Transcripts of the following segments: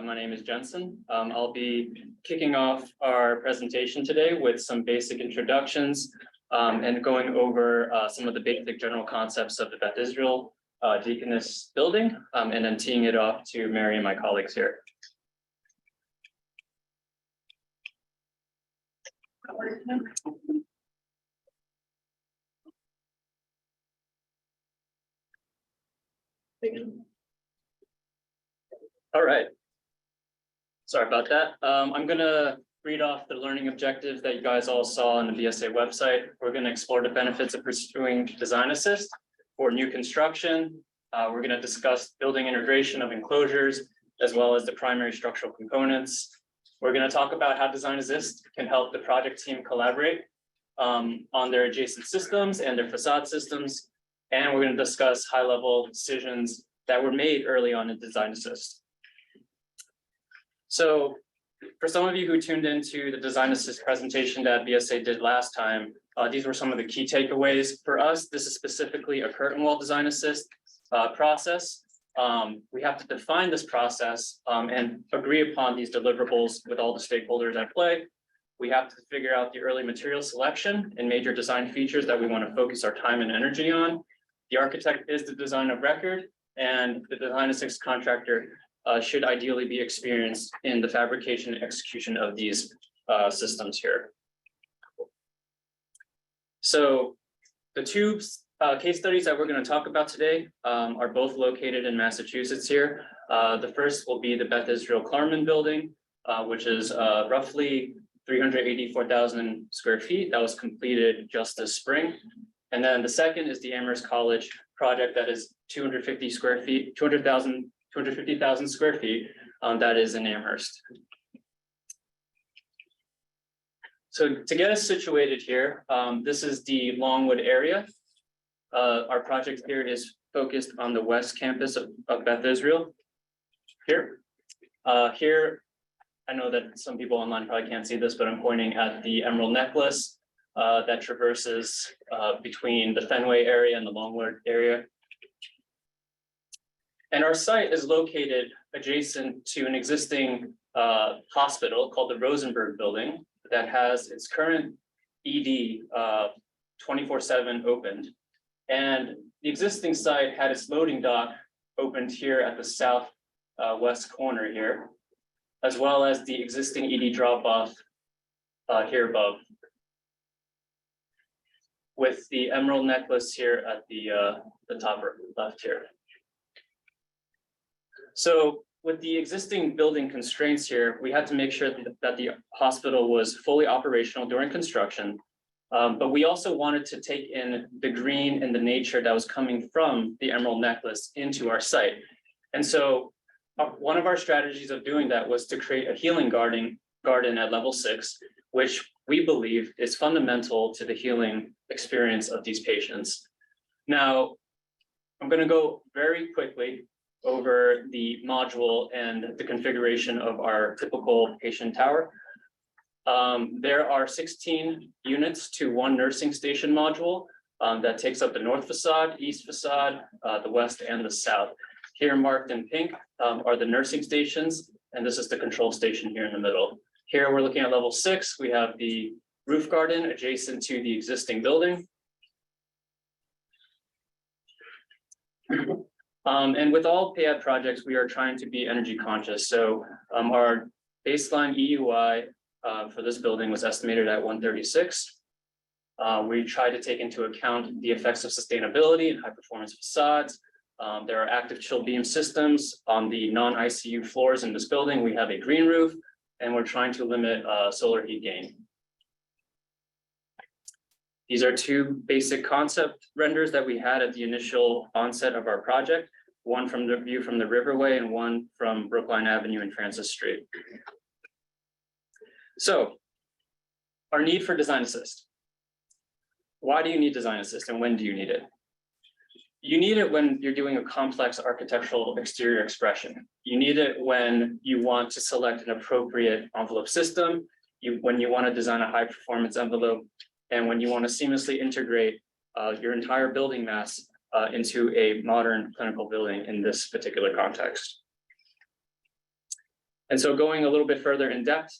My name is Jensen. I'll be kicking off our presentation today with some basic introductions and going over some of the basic general concepts of the Beth Israel Deaconess building, and then teeing it off to Mary and my colleagues here. All right. Sorry about that. I'm going to read off the learning objectives that you guys all saw on the BSA website. We're going to explore the benefits of pursuing design assist for new construction. We're going to discuss building integration of enclosures, as well as the primary structural components. We're going to talk about how design assist can help the project team collaborate on their adjacent systems and their facade systems. And we're going to discuss high-level decisions that were made early on in design assist. So for some of you who tuned into the design assist presentation that BSA did last time, these were some of the key takeaways. For us, this is specifically a curtain wall design assist process. We have to define this process and agree upon these deliverables with all the stakeholders at play. We have to figure out the early material selection and major design features that we want to focus our time and energy on. The architect is the design of record, and the design assist contractor should ideally be experienced in the fabrication and execution of these systems here. So the two case studies that we're going to talk about today are both located in Massachusetts here. The first will be the Beth Israel Klarman building, which is roughly 384,000 square feet. That was completed just this spring. And then the second is the Amherst College project that is 250 square feet, 250,000 square feet, that is in Amherst. So to get us situated here, this is the Longwood area. Our project here is focused on the west campus of Beth Israel. Here, I know that some people online probably can't see this, but I'm pointing at the Emerald Necklace that traverses between the Fenway area and the Longwood area. And our site is located adjacent to an existing hospital called the Rosenberg Building that has its current ED 24/7 opened. And the existing site had its loading dock opened here at the south west corner here, as well as the existing ED drop-off here above, with the Emerald Necklace here at the top left here. So with the existing building constraints here, we had to make sure that the hospital was fully operational during construction. But we also wanted to take in the green and the nature that was coming from the Emerald Necklace into our site. And so one of our strategies of doing that was to create a healing garden at level 6, which we believe is fundamental to the healing experience of these patients. Now, I'm going to go very quickly over the module and the configuration of our typical patient tower. There are 16 units to one nursing station module that takes up the north facade, east facade, the west, and the south. Here marked in pink are the nursing stations, and this is the control station here in the middle. Here we're looking at level 6. We have the roof garden adjacent to the existing building. And with all PAD projects, we are trying to be energy conscious. So our baseline EUI for this building was estimated at 136. We try to take into account the effects of sustainability and high performance facades. There are active chill beam systems on the non-ICU floors in this building. We have a green roof, and we're trying to limit solar heat gain. These are two basic concept renders that we had at the initial onset of our project, one from the view from the Riverway and one from Brookline Avenue and Francis Street. So our need for design assist. Why do you need design assist, and when do you need it? You need it when you're doing a complex architectural exterior expression. You need it when you want to select an appropriate envelope system, when you want to design a high performance envelope, and when you want to seamlessly integrate your entire building mass into a modern clinical building in this particular context. And so going a little bit further in depth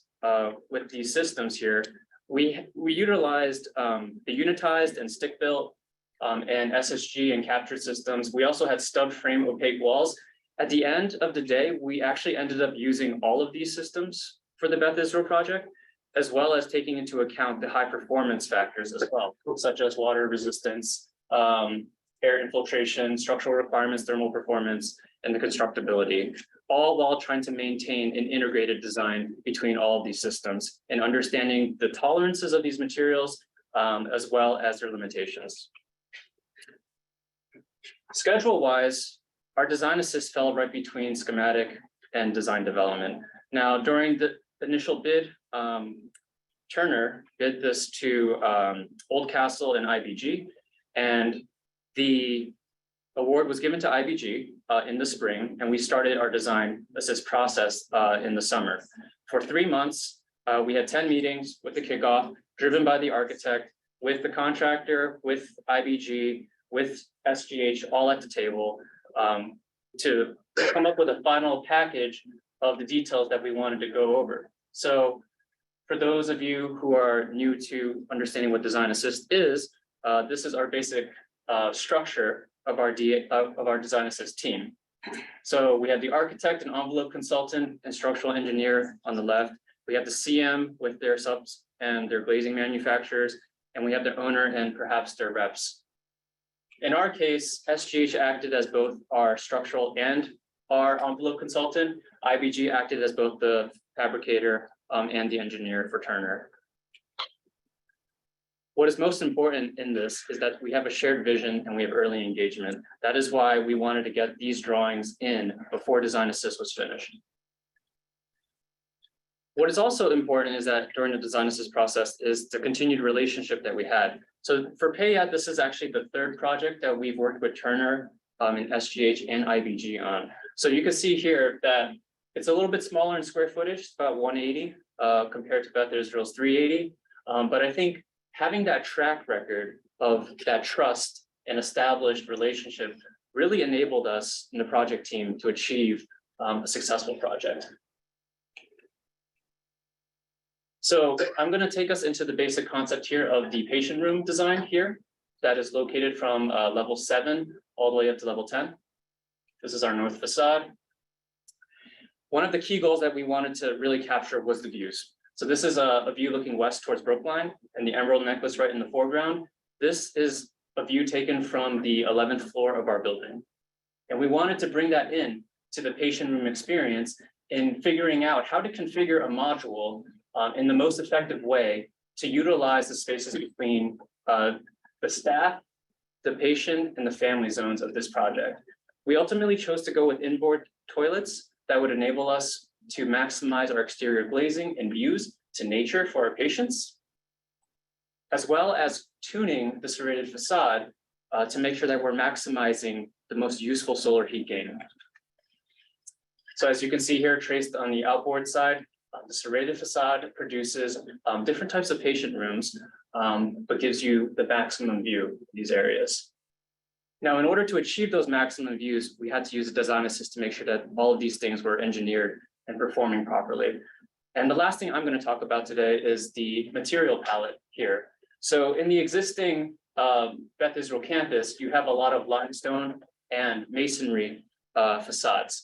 with these systems here, we utilized the unitized and stick-built and SSG and captured systems. We also had stub frame opaque walls. At the end of the day, we actually ended up using all of these systems for the Beth Israel project, as well as taking into account the high performance factors as well, such as water resistance, air infiltration, structural requirements, thermal performance, and the constructability, all while trying to maintain an integrated design between all of these systems and understanding the tolerances of these materials, as well as their limitations. Schedule-wise, our design assist fell right between schematic and design development. Now, during the initial bid, Turner bid this to Oldcastle and IBG, and the award was given to IBG in the spring, and we started our design assist process in the summer. For 3 months, we had 10 meetings with the kickoff, driven by the architect, with the contractor, with IBG, with SGH, all at the table, to come up with a final package of the details that we wanted to go over. So for those of you who are new to understanding what design assist is, this is our basic structure of our design assist team. So we have the architect and envelope consultant and structural engineer on the left. We have the CM with their subs and their glazing manufacturers, and we have the owner and perhaps their reps. In our case, SGH acted as both our structural and our envelope consultant. IBG acted as both the fabricator and the engineer for Turner. What is most important in this is that we have a shared vision and we have early engagement. That is why we wanted to get these drawings in before design assist was finished. What is also important is that during the design assist process is the continued relationship that we had. So for Payat, this is actually the third project that we've worked with Turner and SGH and IBG on. So you can see here that it's a little bit smaller in square footage, it's about 180 compared to Beth Israel's 380. But I think having that track record of that trust and established relationship really enabled us in the project team to achieve a successful project. So I'm going to take us into the basic concept here of the patient room design here that is located from level 7 all the way up to level 10. This is our north facade. One of the key goals that we wanted to really capture was the views. So this is a view looking west towards Brookline and the Emerald Necklace right in the foreground. This is a view taken from the 11th floor of our building. And we wanted to bring that in to the patient room experience in figuring out how to configure a module in the most effective way to utilize the spaces between the staff, the patient, and the family zones of this project. We ultimately chose to go with inboard toilets that would enable us to maximize our exterior glazing and views to nature for our patients, as well as tuning the serrated facade to make sure that we're maximizing the most useful solar heat gain. So as you can see here, traced on the outboard side, the serrated facade produces different types of patient rooms, but gives you the maximum view of these areas. Now, in order to achieve those maximum views, we had to use a design assist to make sure that all of these things were engineered and performing properly. And the last thing I'm going to talk about today is the material palette here. So in the existing Beth Israel campus, you have a lot of limestone and masonry facades,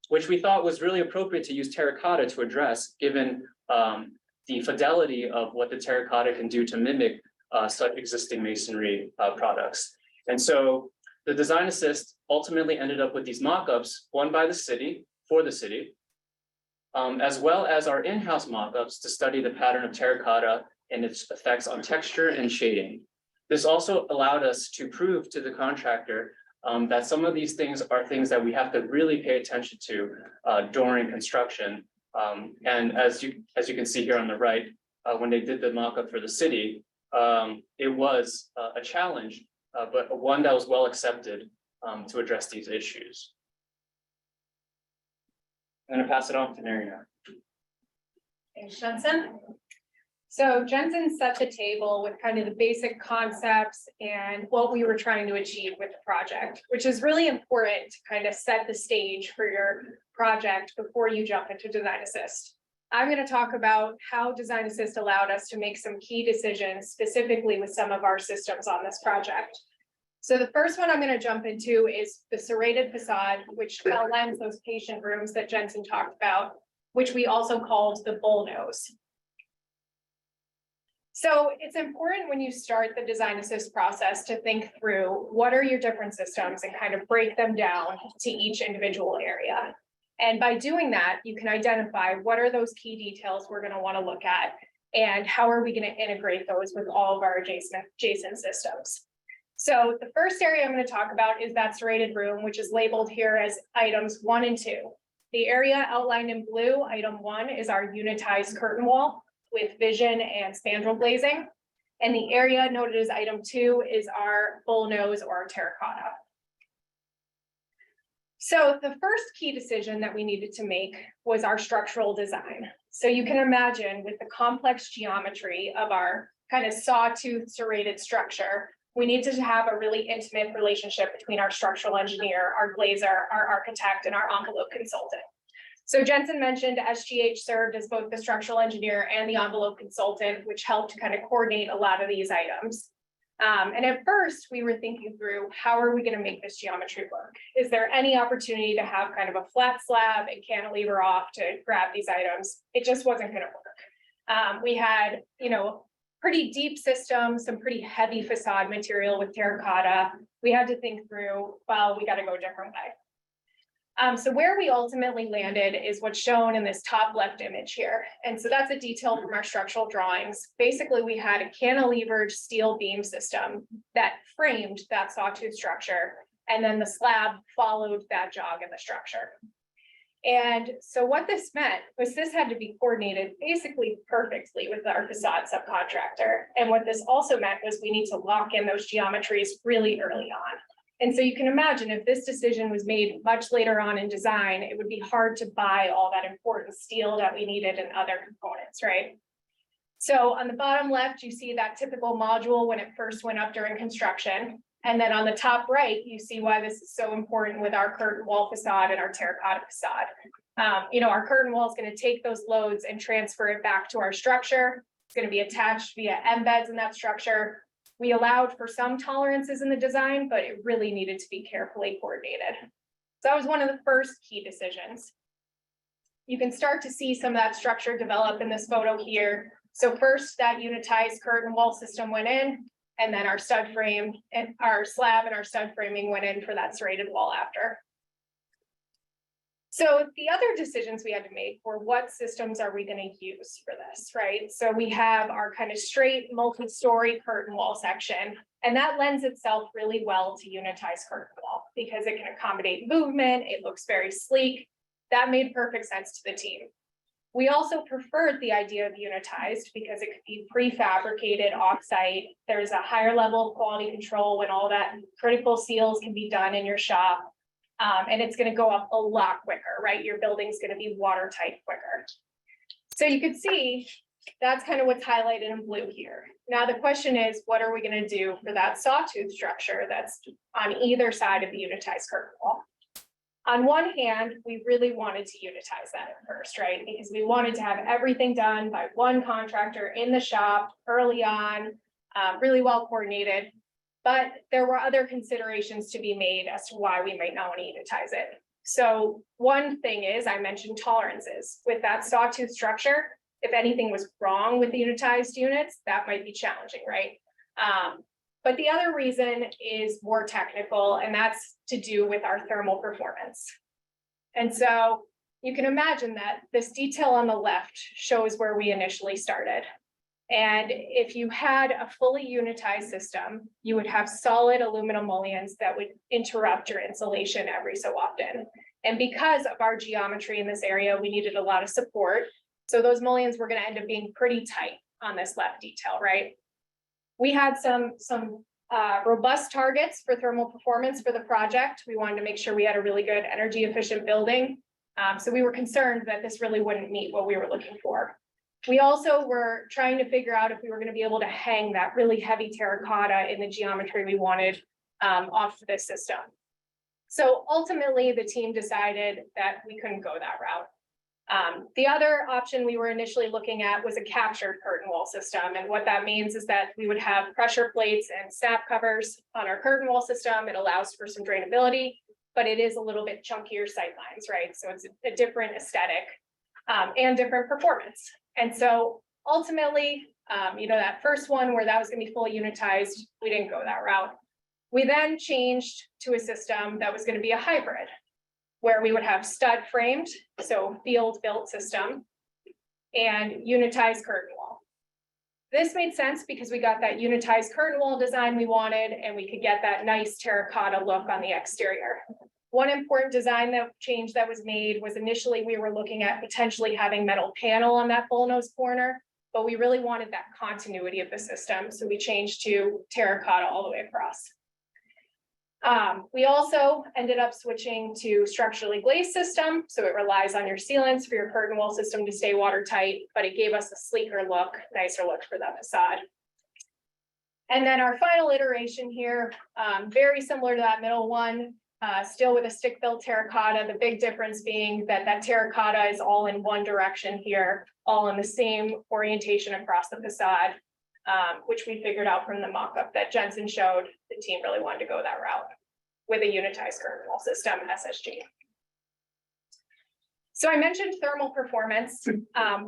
which we thought was really appropriate to use terracotta to address, given the fidelity of what the terracotta can do to mimic such existing masonry products. And so the design assist ultimately ended up with these mock-ups, one by the city, for the city, as well as our in-house mock-ups to study the pattern of terracotta and its effects on texture and shading. This also allowed us to prove to the contractor that some of these things are things that we have to really pay attention to during construction. And as you can see here on the right, when they did the mock-up for the city, it was a challenge, but one that was well accepted to address these issues. I'm going to pass it on to Mary now. Thanks, Jensen. So Jensen set the table with kind of the basic concepts and what we were trying to achieve with the project, which is really important to kind of set the stage for your project before you jump into Design Assist. I'm going to talk about how Design Assist allowed us to make some key decisions specifically with some of our systems on this project. So the first one I'm going to jump into is the serrated facade, which lends those patient rooms that Jensen talked about, which we also called the bullnose. So it's important when you start the Design Assist process to think through what are your different systems and kind of break them down to each individual area. And by doing that, you can identify what are those key details we're going to want to look at and how are we going to integrate those with all of our adjacent systems. So the first area I'm going to talk about is that serrated room, which is labeled here as items 1 and 2. The area outlined in blue, item 1, is our unitized curtain wall with vision and spandrel glazing. And the area noted as item 2 is our bullnose or our terracotta. So the first key decision that we needed to make was our structural design. So you can imagine with the complex geometry of our kind of sawtooth serrated structure, we need to have a really intimate relationship between our structural engineer, our glazer, our architect, and our envelope consultant. So Jensen mentioned SGH served as both the structural engineer and the envelope consultant, which helped kind of coordinate a lot of these items. And at first we were thinking through, how are we going to make this geometry work? Is there any opportunity to have kind of a flat slab and cantilever off to grab these items? It just wasn't going to work. We had, pretty deep systems, some pretty heavy facade material with terracotta. We had to think through, well, we got to go a different way. So where we ultimately landed is what's shown in this top left image here. And so that's a detail from our structural drawings. Basically, we had a cantilevered steel beam system that framed that sawtooth structure, and then the slab followed that jog in the structure. And so what this meant was this had to be coordinated basically perfectly with our facade subcontractor. And what this also meant was we need to lock in those geometries really early on. And so you can imagine if this decision was made much later on in design, it would be hard to buy all that important steel that we needed and other components, right? So on the bottom left, you see that typical module when it first went up during construction. And then on the top right, you see why this is so important with our curtain wall facade and our terracotta facade. Our curtain wall is going to take those loads and transfer it back to our structure. It's going to be attached via embeds in that structure. We allowed for some tolerances in the design, but it really needed to be carefully coordinated. So that was one of the first key decisions. You can start to see some of that structure develop in this photo here. So first, that unitized curtain wall system went in, and then our stud frame and our slab and our stud framing went in for that serrated wall after. So the other decisions we had to make were what systems are we going to use for this, right? So we have our kind of straight multi-story curtain wall section, and that lends itself really well to unitized curtain wall because it can accommodate movement. It looks very sleek. That made perfect sense to the team. We also preferred the idea of unitized because it could be prefabricated offsite. There's a higher level of quality control when all that critical seals can be done in your shop. And it's going to go up a lot quicker, right? Your building's going to be watertight quicker. So you can see that's kind of what's highlighted in blue here. Now the question is, what are we going to do for that sawtooth structure that's on either side of the unitized curtain wall? On one hand, we really wanted to unitize that at first, right? Because we wanted to have everything done by one contractor in the shop early on, really well coordinated. But there were other considerations to be made as to why we might not want to unitize it. So one thing is, I mentioned tolerances. With that sawtooth structure, if anything was wrong with the unitized units, that might be challenging, right? But the other reason is more technical, and that's to do with our thermal performance. And so you can imagine that this detail on the left shows where we initially started. And if you had a fully unitized system, you would have solid aluminum mullions that would interrupt your insulation every so often. And because of our geometry in this area, we needed a lot of support. So those mullions were going to end up being pretty tight on this left detail, right? We had some robust targets for thermal performance for the project. We wanted to make sure we had a really good energy efficient building. So we were concerned that this really wouldn't meet what we were looking for. We also were trying to figure out if we were going to be able to hang that really heavy terracotta in the geometry we wanted off of this system. So ultimately, the team decided that we couldn't go that route. The other option we were initially looking at was a captured curtain wall system. And what that means is that we would have pressure plates and snap covers on our curtain wall system. It allows for some drainability, but it is a little bit chunkier sightlines, right? So it's a different aesthetic and different performance. And so ultimately, that first one where that was going to be fully unitized, we didn't go that route. We then changed to a system that was going to be a hybrid, where we would have stud framed, so field built system, and unitized curtain wall. This made sense because we got that unitized curtain wall design we wanted, and we could get that nice terracotta look on the exterior. One important design change that was made was initially we were looking at potentially having metal panel on that bullnose corner, but we really wanted that continuity of the system, so we changed to terracotta all the way across. We also ended up switching to structurally glazed system. So it relies on your sealants for your curtain wall system to stay watertight, but it gave us a sleeker look, nicer look for that facade. And then our final iteration here, very similar to that middle one, still with a stick-built terracotta. The big difference being that that terracotta is all in one direction here, all in the same orientation across the facade. Which we figured out from the mock-up that Jensen showed. The team really wanted to go that route with a unitized curtain wall system, SSG. So I mentioned thermal performance.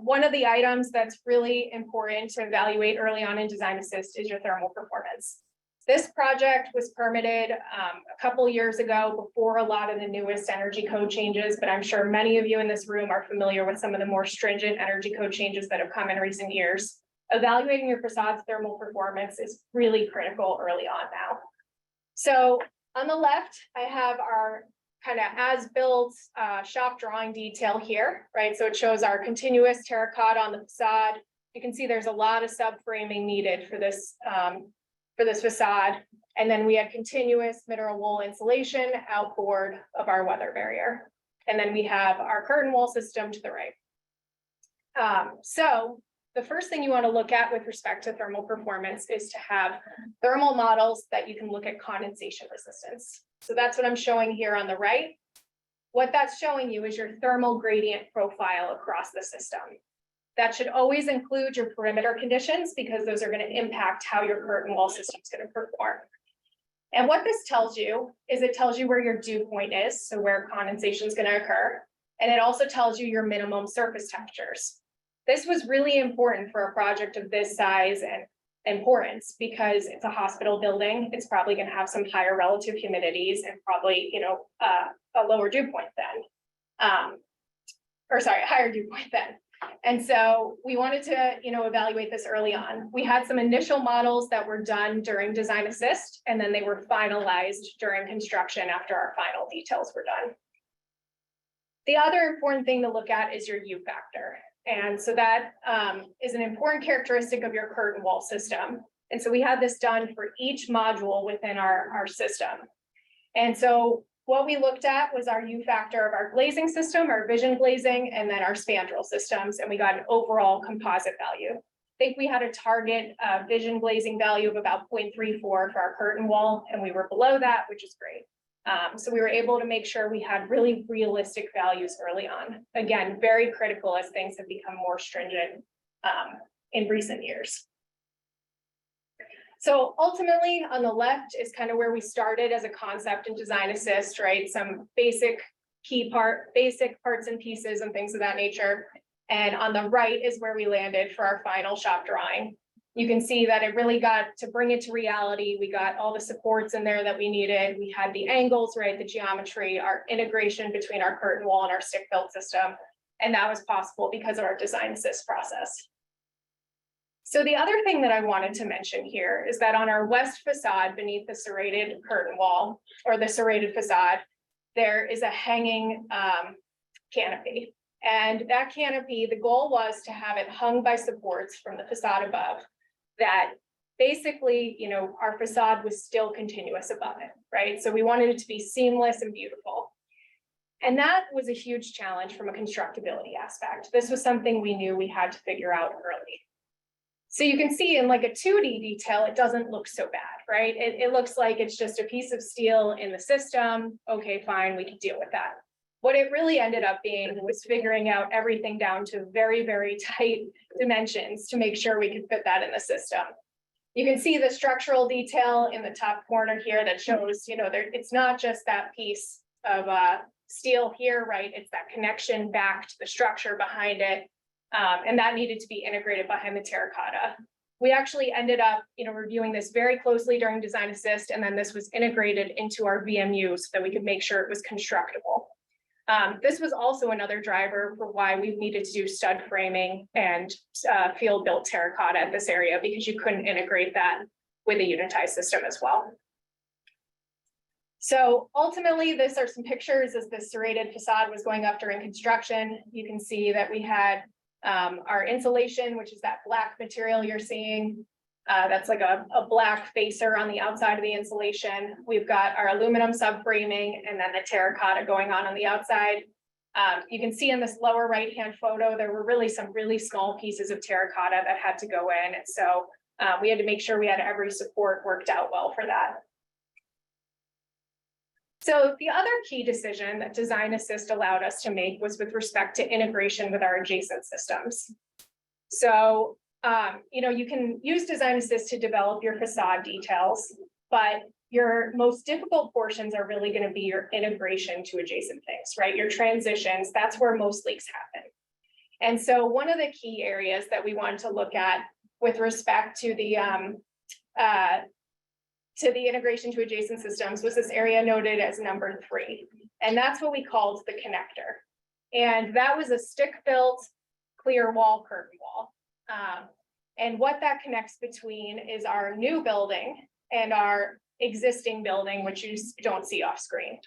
One of the items that's really important to evaluate early on in Design Assist is your thermal performance. This project was permitted a couple years ago before a lot of the newest energy code changes, but I'm sure many of you in this room are familiar with some of the more stringent energy code changes that have come in recent years. Evaluating your facade's thermal performance is really critical early on now. So on the left, I have our kind of as-built shop drawing detail here, right? So it shows our continuous terracotta on the facade. You can see there's a lot of subframing needed for this facade. And then we had continuous mineral wool insulation outboard of our weather barrier. And then we have our curtain wall system to the right. So the first thing you want to look at with respect to thermal performance is to have thermal models that you can look at condensation resistance. So that's what I'm showing here on the right. What that's showing you is your thermal gradient profile across the system. That should always include your perimeter conditions because those are going to impact how your curtain wall system is going to perform. And what this tells you is it tells you where your dew point is, so where condensation is going to occur. And it also tells you your minimum surface temperatures. This was really important for a project of this size and importance because it's a hospital building. It's probably going to have some higher relative humidities and probably, a lower dew point then. Higher dew point then. And so we wanted to, evaluate this early on. We had some initial models that were done during Design Assist, and then they were finalized during construction after our final details were done. The other important thing to look at is your U factor. And so that is an important characteristic of your curtain wall system. And so we had this done for each module within our system. And so what we looked at was our U factor of our glazing system, our vision glazing, and then our spandrel systems. And we got an overall composite value. I think we had a target vision glazing value of about 0.34 for our curtain wall, and we were below that, which is great. So we were able to make sure we had really realistic values early on. Again, very critical as things have become more stringent in recent years. So ultimately on the left is kind of where we started as a concept in Design Assist, right? Some basic parts and pieces and things of that nature. And on the right is where we landed for our final shop drawing. You can see that it really got to bring it to reality. We got all the supports in there that we needed. We had the angles, right? The geometry, our integration between our curtain wall and our stick built system. And that was possible because of our Design Assist process. So the other thing that I wanted to mention here is that on our west facade beneath the serrated curtain wall or the serrated facade, there is a hanging canopy. And that canopy, the goal was to have it hung by supports from the facade above that basically, our facade was still continuous above it, right? So we wanted it to be seamless and beautiful. And that was a huge challenge from a constructability aspect. This was something we knew we had to figure out early. So you can see in like a 2D detail, it doesn't look so bad, right? It looks like it's just a piece of steel in the system. Okay, fine, we can deal with that. What it really ended up being was figuring out everything down to very, very tight dimensions to make sure we could fit that in the system. You can see the structural detail in the top corner here that shows, it's not just that piece of steel here, right? It's that connection back to the structure behind it. And that needed to be integrated behind the terracotta. We actually ended up, reviewing this very closely during design assist, and then this was integrated into our VMU so that we could make sure it was constructible. This was also another driver for why we needed to do stud framing and field built terracotta at this area, because you couldn't integrate that with a unitized system as well. So ultimately, these are some pictures as the serrated facade was going up during construction. You can see that we had our insulation, which is that black material you're seeing. That's like a black facer on the outside of the insulation. We've got our aluminum subframing and then the terracotta going on the outside. You can see in this lower right-hand photo, there were really some really small pieces of terracotta that had to go in. And so we had to make sure we had every support worked out well for that. So the other key decision that Design Assist allowed us to make was with respect to integration with our adjacent systems. So, you can use Design Assist to develop your facade details, but your most difficult portions are really going to be your integration to adjacent things, right? Your transitions, that's where most leaks happen. And so one of the key areas that we wanted to look at with respect to the integration to adjacent systems was this area noted as number 3. And that's what we called the connector. And that was a stick-built clear wall curtain wall. And what that connects between is our new building and our existing building, which you don't see off screen.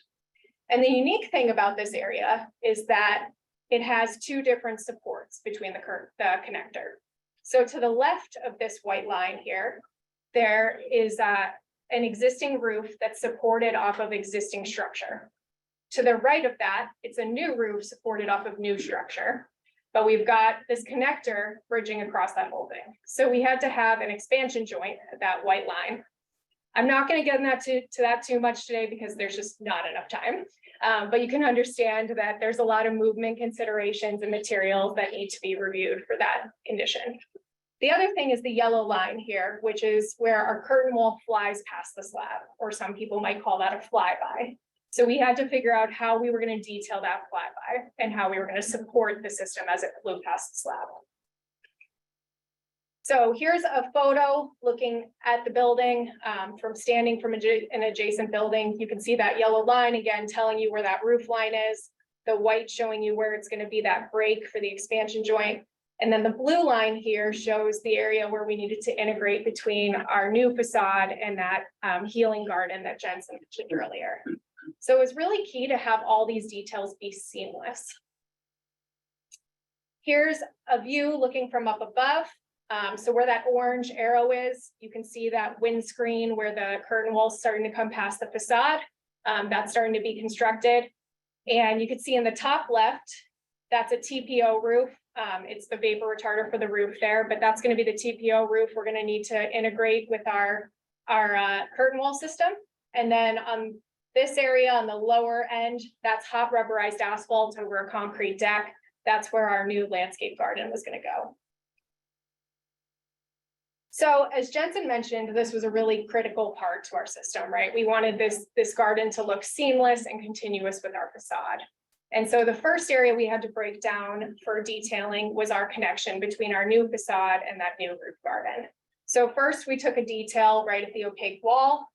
And the unique thing about this area is that it has 2 different supports between the connector. So to the left of this white line here, there is an existing roof that's supported off of existing structure. To the right of that, it's a new roof supported off of new structure, but we've got this connector bridging across that whole thing. So we had to have an expansion joint at that white line. I'm not going to get into that too much today because there's just not enough time, but you can understand that there's a lot of movement considerations and materials that need to be reviewed for that condition. The other thing is the yellow line here, which is where our curtain wall flies past the slab, or some people might call that a flyby. So we had to figure out how we were going to detail that flyby and how we were going to support the system as it flew past the slab. So here's a photo looking at the building from standing from an adjacent building. You can see that yellow line again, telling you where that roof line is, the white showing you where it's going to be that break for the expansion joint. And then the blue line here shows the area where we needed to integrate between our new facade and that healing garden that Jensen mentioned earlier. So it was really key to have all these details be seamless. Here's a view looking from up above. So where that orange arrow is, you can see that windscreen where the curtain wall is starting to come past the facade. That's starting to be constructed. And you can see in the top left, that's a TPO roof. It's the vapor retarder for the roof there, but that's going to be the TPO roof we're going to need to integrate with our curtain wall system. And then on this area on the lower end, that's hot rubberized asphalt over a concrete deck. That's where our new landscape garden was going to go. So as Jensen mentioned, this was a really critical part to our system, right? We wanted this garden to look seamless and continuous with our facade. And so the first area we had to break down for detailing was our connection between our new facade and that new roof garden. So first we took a detail right at the opaque wall,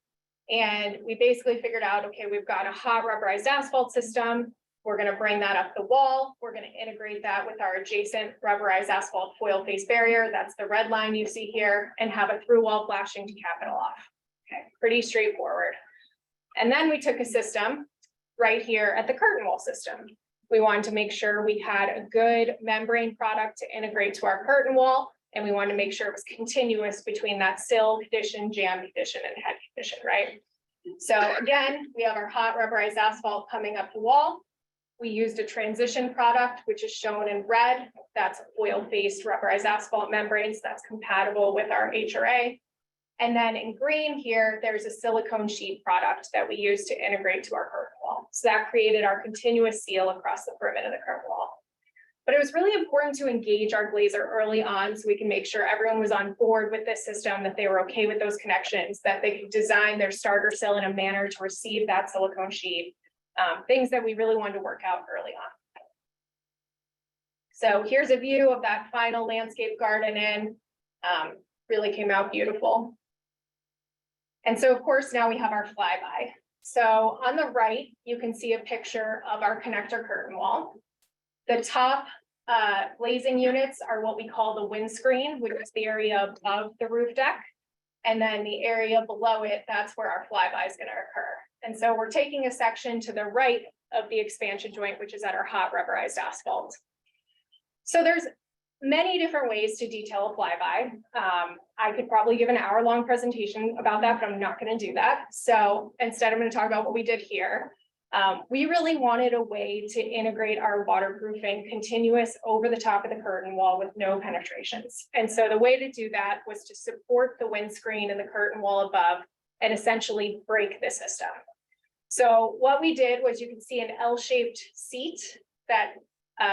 and we basically figured out, okay, we've got a hot rubberized asphalt system. We're going to bring that up the wall. We're going to integrate that with our adjacent rubberized asphalt foil face barrier. That's the red line you see here, and have a through wall flashing to cap it all off. Okay, pretty straightforward. And then we took a system right here at the curtain wall system. We wanted to make sure we had a good membrane product to integrate to our curtain wall, and we wanted to make sure it was continuous between that sill condition, jam condition, and head condition, right? So again, we have our hot rubberized asphalt coming up the wall. we used a transition product, which is shown in red. That's oil-based rubberized asphalt membranes that's compatible with our HRA. And then in green here, there's a silicone sheet product that we use to integrate to our curtain wall. So that created our continuous seal across the perimeter of the curtain wall. But it was really important to engage our glazer early on so we can make sure everyone was on board with this system, that they were okay with those connections, that they could design their starter sill in a manner to receive that silicone sheet, things that we really wanted to work out early on. So here's a view of that final landscape garden in, really came out beautiful. And so of course, now we have our flyby. So on the right, you can see a picture of our connector curtain wall. The top glazing units are what we call the windscreen, which is the area above the roof deck. And then the area below it, that's where our flyby is going to occur. And so we're taking a section to the right of the expansion joint, which is at our hot rubberized asphalt. So there's many different ways to detail a flyby. I could probably give an hour-long presentation about that, but I'm not going to do that. So instead, I'm going to talk about what we did here. We really wanted a way to integrate our waterproofing continuous over the top of the curtain wall with no penetrations. And so the way to do that was to support the windscreen and the curtain wall above and essentially break the system. So what we did was, you can see an L-shaped seat that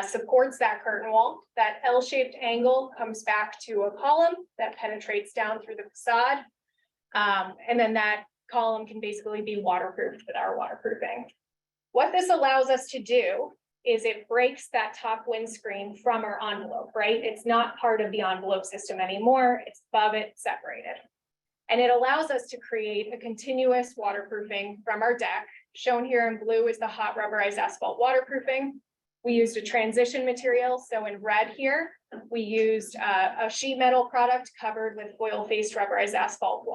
supports that curtain wall. That L-shaped angle comes back to a column that penetrates down through the facade. And then that column can basically be waterproofed with our waterproofing. What this allows us to do is it breaks that top windscreen from our envelope, right? It's not part of the envelope system anymore. It's above it, separated. And it allows us to create a continuous waterproofing from our deck. Shown here in blue is the hot rubberized asphalt waterproofing. We used a transition material. So in red here, we used a sheet metal product covered with foil-faced rubberized asphalt,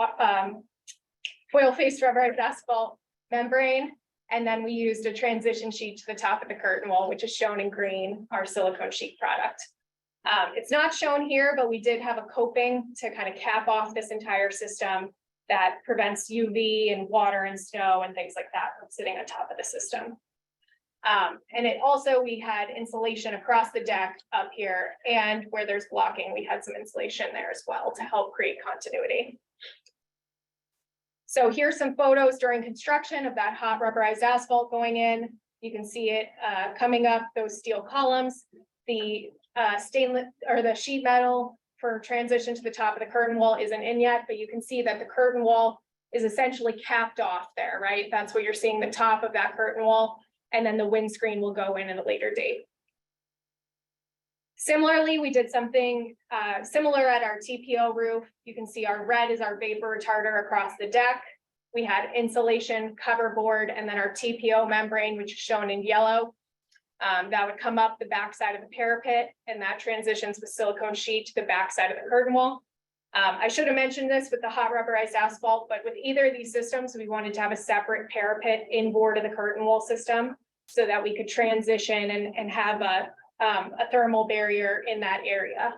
membrane. And then we used a transition sheet to the top of the curtain wall, which is shown in green, our silicone sheet product. It's not shown here, but we did have a coping to kind of cap off this entire system that prevents UV and water and snow and things like that from sitting on top of the system. And it also, we had insulation across the deck up here, and where there's blocking, we had some insulation there as well to help create continuity. So here's some photos during construction of that hot rubberized asphalt going in. You can see it coming up those steel columns. The stainless or the sheet metal for transition to the top of the curtain wall isn't in yet, but you can see that the curtain wall is essentially capped off there, right? That's what you're seeing, the top of that curtain wall, and then the windscreen will go in at a later date. Similarly, we did something similar at our TPO roof. You can see our red is our vapor retarder across the deck. We had insulation cover board and then our TPO membrane, which is shown in yellow. That would come up the backside of the parapet, and that transitions with silicone sheet to the backside of the curtain wall. I should have mentioned this with the hot rubberized asphalt, but with either of these systems, we wanted to have a separate parapet inboard of the curtain wall system so that we could transition and have a thermal barrier in that area.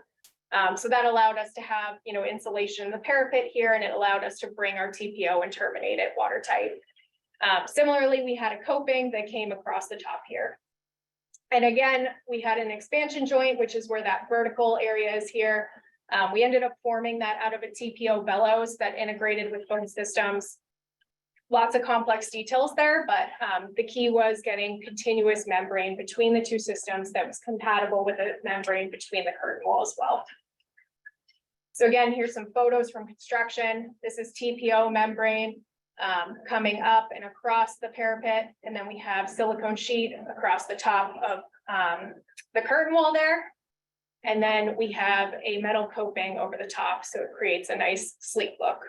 So that allowed us to have, insulation in the parapet here, and it allowed us to bring our TPO and terminate it watertight. Similarly, we had a coping that came across the top here. And again, we had an expansion joint, which is where that vertical area is here. We ended up forming that out of a TPO bellows that integrated with both systems. Lots of complex details there, but the key was getting continuous membrane between the two systems that was compatible with a membrane between the curtain wall as well. So again, here's some photos from construction. This is TPO membrane coming up and across the parapet, and then we have silicone sheet across the top of the curtain wall there. And then we have a metal coping over the top, so it creates a nice sleek look.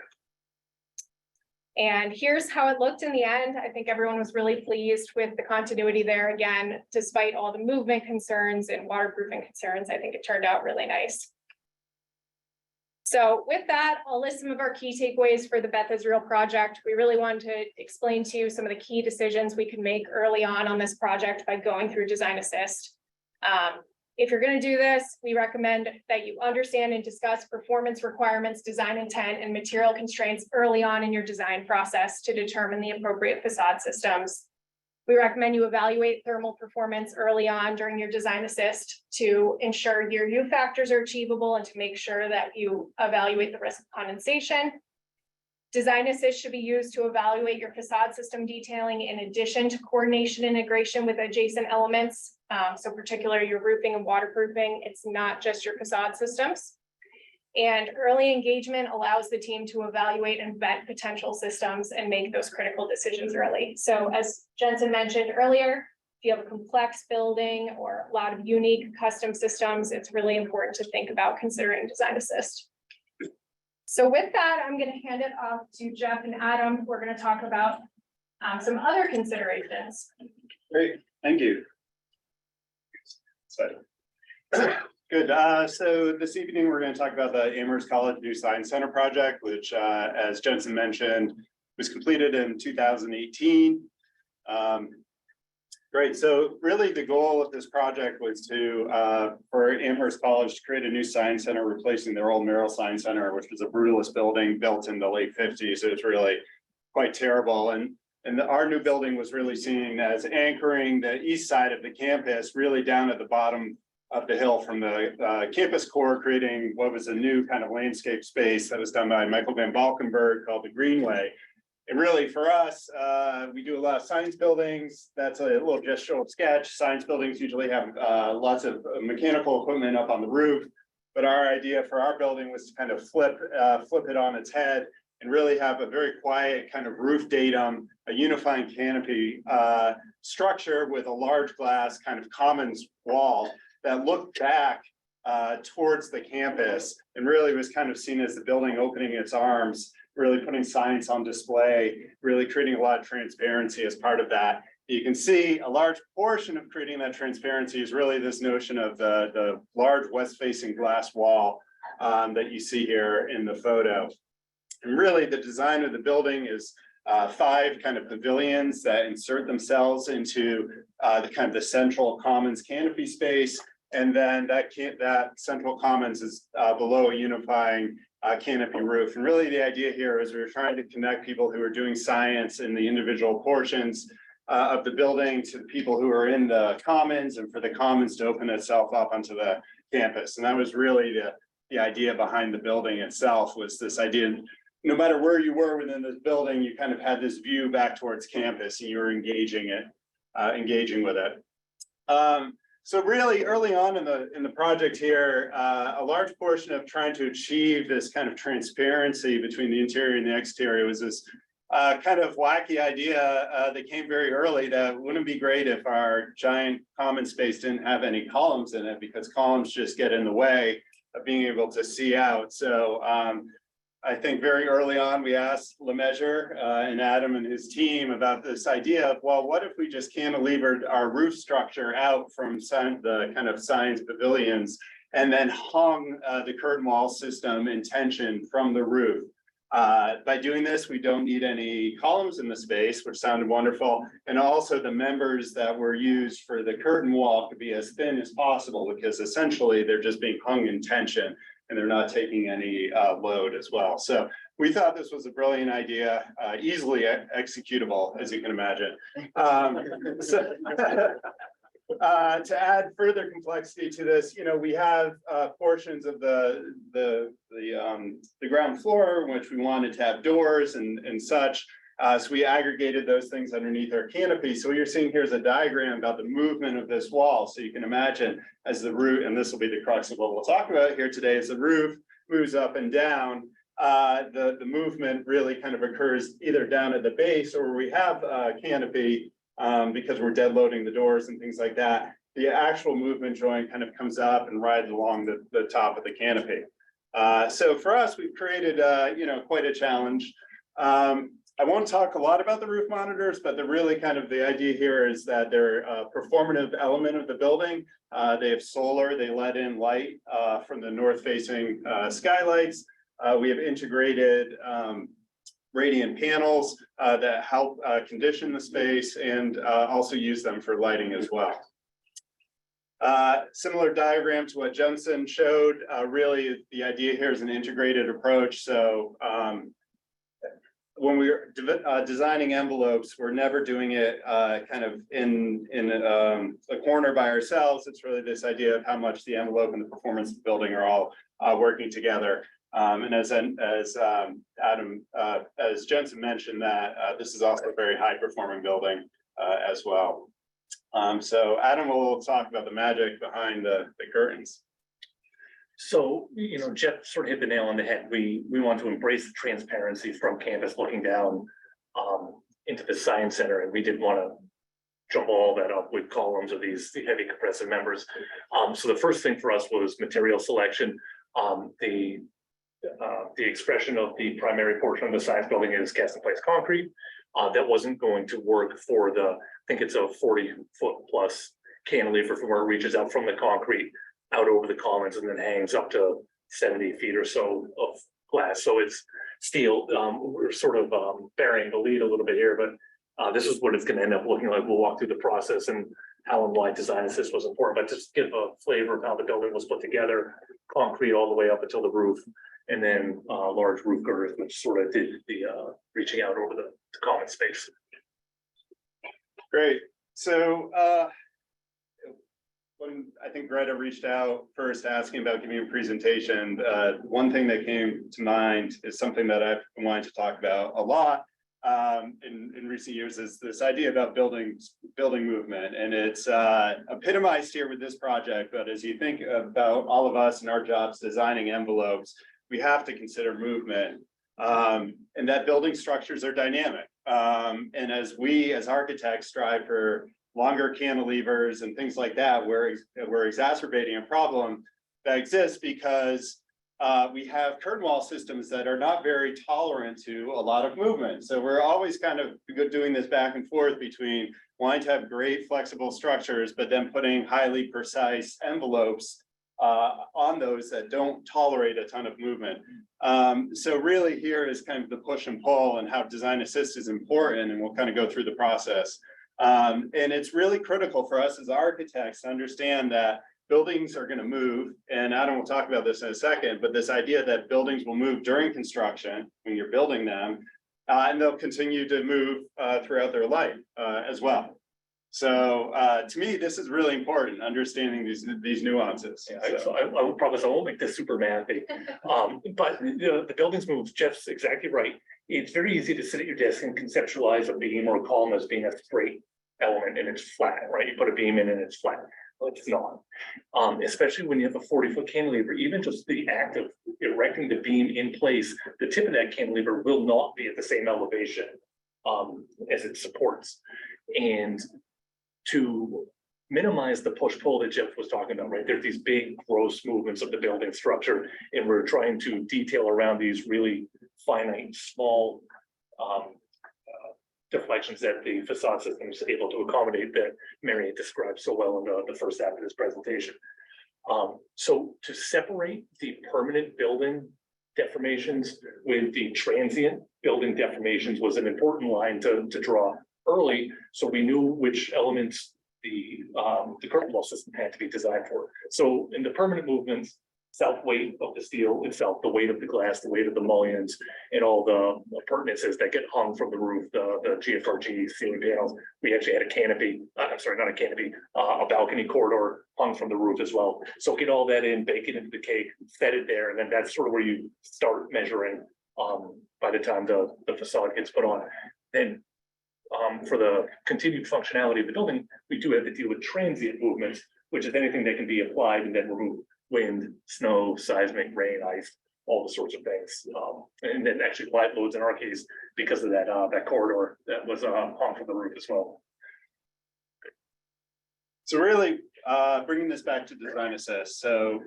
And here's how it looked in the end. I think everyone was really pleased with the continuity there. Again, despite all the movement concerns and waterproofing concerns, I think it turned out really nice. So with that, I'll list some of our key takeaways for the Beth Israel project. We really wanted to explain to you some of the key decisions we could make early on this project by going through Design Assist. If you're going to do this, we recommend that you understand and discuss performance requirements, design intent, and material constraints early on in your design process to determine the appropriate facade systems. We recommend you evaluate thermal performance early on during your design assist to ensure your U factors are achievable and to make sure that you evaluate the risk of condensation. Design assist should be used to evaluate your facade system detailing in addition to coordination integration with adjacent elements. So particularly your roofing and waterproofing, it's not just your facade systems. And early engagement allows the team to evaluate and vet potential systems and make those critical decisions early. So as Jensen mentioned earlier, if you have a complex building or a lot of unique custom systems, it's really important to think about considering design assist. So with that, I'm going to hand it off to Jeff and Adam. We're going to talk about some other considerations. Great, thank you. Good. So this evening, we're going to talk about the Amherst College New Science Center project, which, as Jensen mentioned, was completed in 2018. Great. So really the goal of this project was to, for Amherst College to create a new science center, replacing their old Merrill Science Center, which was a brutalist building built in the late 50s. So it's really quite terrible. And our new building was really seen as anchoring the east side of the campus, really down at the bottom of the hill from the campus core, creating what was a new kind of landscape space that was done by Michael Van Valkenburg called the Greenway. And really for us, we do a lot of science buildings. That's a little gestural sketch. Science buildings usually have lots of mechanical equipment up on the roof. But our idea for our building was to kind of flip it on its head and really have a very quiet kind of roof datum, a unifying canopy structure with a large glass kind of commons wall that looked back towards the campus and really was kind of seen as the building opening its arms, really putting science on display, really creating a lot of transparency as part of that. You can see a large portion of creating that transparency is really this notion of the large west-facing glass wall that you see here in the photo. And really the design of the building is 5 kind of pavilions that insert themselves into the kind of the central commons canopy space. And then that central commons is below a unifying canopy roof. And really the idea here is we're trying to connect people who are doing science in the individual portions of the building to the people who are in the commons, and for the commons to open itself up onto the campus. And that was really the idea behind the building itself, was this idea, no matter where you were within this building, you kind of had this view back towards campus and you were engaging with it. So really early on in the project here, a large portion of trying to achieve this kind of transparency between the interior and the exterior was this kind of wacky idea that came very early, that wouldn't it be great if our giant common space didn't have any columns in it, because columns just get in the way of being able to see out. So I think very early on, we asked LeMessurier and Adam and his team about this idea of, well, what if we just cantilevered our roof structure out from the kind of science pavilions and then hung the curtain wall system in tension from the roof? By doing this, we don't need any columns in the space, which sounded wonderful. And also the members that were used for the curtain wall could be as thin as possible, because essentially they're just being hung in tension and they're not taking any load as well. So we thought this was a brilliant idea, easily executable, as you can imagine. To add further complexity to this, we have portions of the ground floor in which we wanted to have doors and such. So we aggregated those things underneath our canopy. So what you're seeing here is a diagram about the movement of this wall. So you can imagine as the roof, and this will be the crux of what we'll talk about here today, as the roof moves up and down, the movement really kind of occurs either down at the base, or where we have a canopy, because we're dead loading the doors and things like that. The actual movement joint kind of comes up and rides along the top of the canopy. So for us, we've created quite a challenge. I won't talk a lot about the roof monitors, but the idea here is that they're a performative element of the building. They have solar, they let in light from the north-facing skylights. We have integrated radiant panels that help condition the space, and also use them for lighting as well. Similar diagram to what Jensen showed. Really, the idea here is an integrated approach. So when we were designing envelopes, we're never doing it kind of in a corner by ourselves. It's really this idea of how much the envelope and the performance of the building are all working together. And as Jensen mentioned, that this is also a very high performing building as well. So Adam will talk about the magic behind the curtains. So, you know, Jeff sort of hit the nail on the head. We want to embrace the transparency from campus looking down into the science center, and we didn't want to jumble all that up with columns of these heavy compressive members. So the first thing for us was material selection. The expression of the primary portion of the science building is cast in place concrete. That wasn't going to work for the, I think it's a 40-foot plus cantilever from where it reaches out from the concrete out over the commons and then hangs up to 70 feet or so of glass. So it's steel. We're sort of burying the lead a little bit here, but this is what it's going to end up looking like. We'll walk through the process and how and why design assist was important, but just give a flavor of how the building was put together, concrete all the way up until the roof, and then large roof girders, which sort of did the reaching out over the common space. Great. So when I think Greta reached out first asking about giving a presentation, one thing that came to mind is something that I've been wanting to talk about a lot in recent years, is this idea about building movement. And it's epitomized here with this project, but as you think about all of us and our jobs designing envelopes, we have to consider movement, and that building structures are dynamic. And as we as architects strive for longer cantilevers and things like that, we're exacerbating a problem that exists because we have curtain wall systems that are not very tolerant to a lot of movement. So we're always kind of doing this back and forth between wanting to have great flexible structures, but then putting highly precise envelopes on those that don't tolerate a ton of movement. So really here is kind of the push and pull and how design assist is important, and we'll kind of go through the process. And it's really critical for us as architects to understand that buildings are going to move, and Adam will talk about this in a second, but this idea that buildings will move during construction when you're building them, and they'll continue to move throughout their life as well. So to me, this is really important, understanding these nuances. Yeah, so I will promise I won't make this super mathy. But the buildings move, Jeff's exactly right. It's very easy to sit at your desk and conceptualize a beam or a column as being a straight element and it's flat, right? You put a beam in and it's flat. Well, it's not. Especially when you have a 40-foot cantilever, even just the act of erecting the beam in place, the tip of that cantilever will not be at the same elevation as it supports. And to minimize the push-pull that Jeff was talking about, right? There's these big gross movements of the building structure, and we're trying to detail around these really finite, small deflections that the facade system is able to accommodate that Mariette described so well in the first half of this presentation. So to separate the permanent building deformations with the transient building deformations was an important line to draw early, so we knew which elements the curtain wall system had to be designed for. So in the permanent movements, self weight of the steel itself, the weight of the glass, the weight of the mullions, and all the appurtenances that get hung from the roof, the GFRG ceiling panels. We actually had a canopy, I'm sorry, not a canopy, a balcony corridor hung from the roof as well. So get all that in, bake it into the cake, fed it there, and then that's sort of where you start measuring by the time the facade gets put on. Then for the continued functionality of the building, we do have to deal with transient movements, which is anything that can be applied and then removed. Wind, snow, seismic, rain, ice, all the sorts of things. And then actually live loads in our case because of that that corridor that was hung from the roof as well. So really bringing this back to design assist. So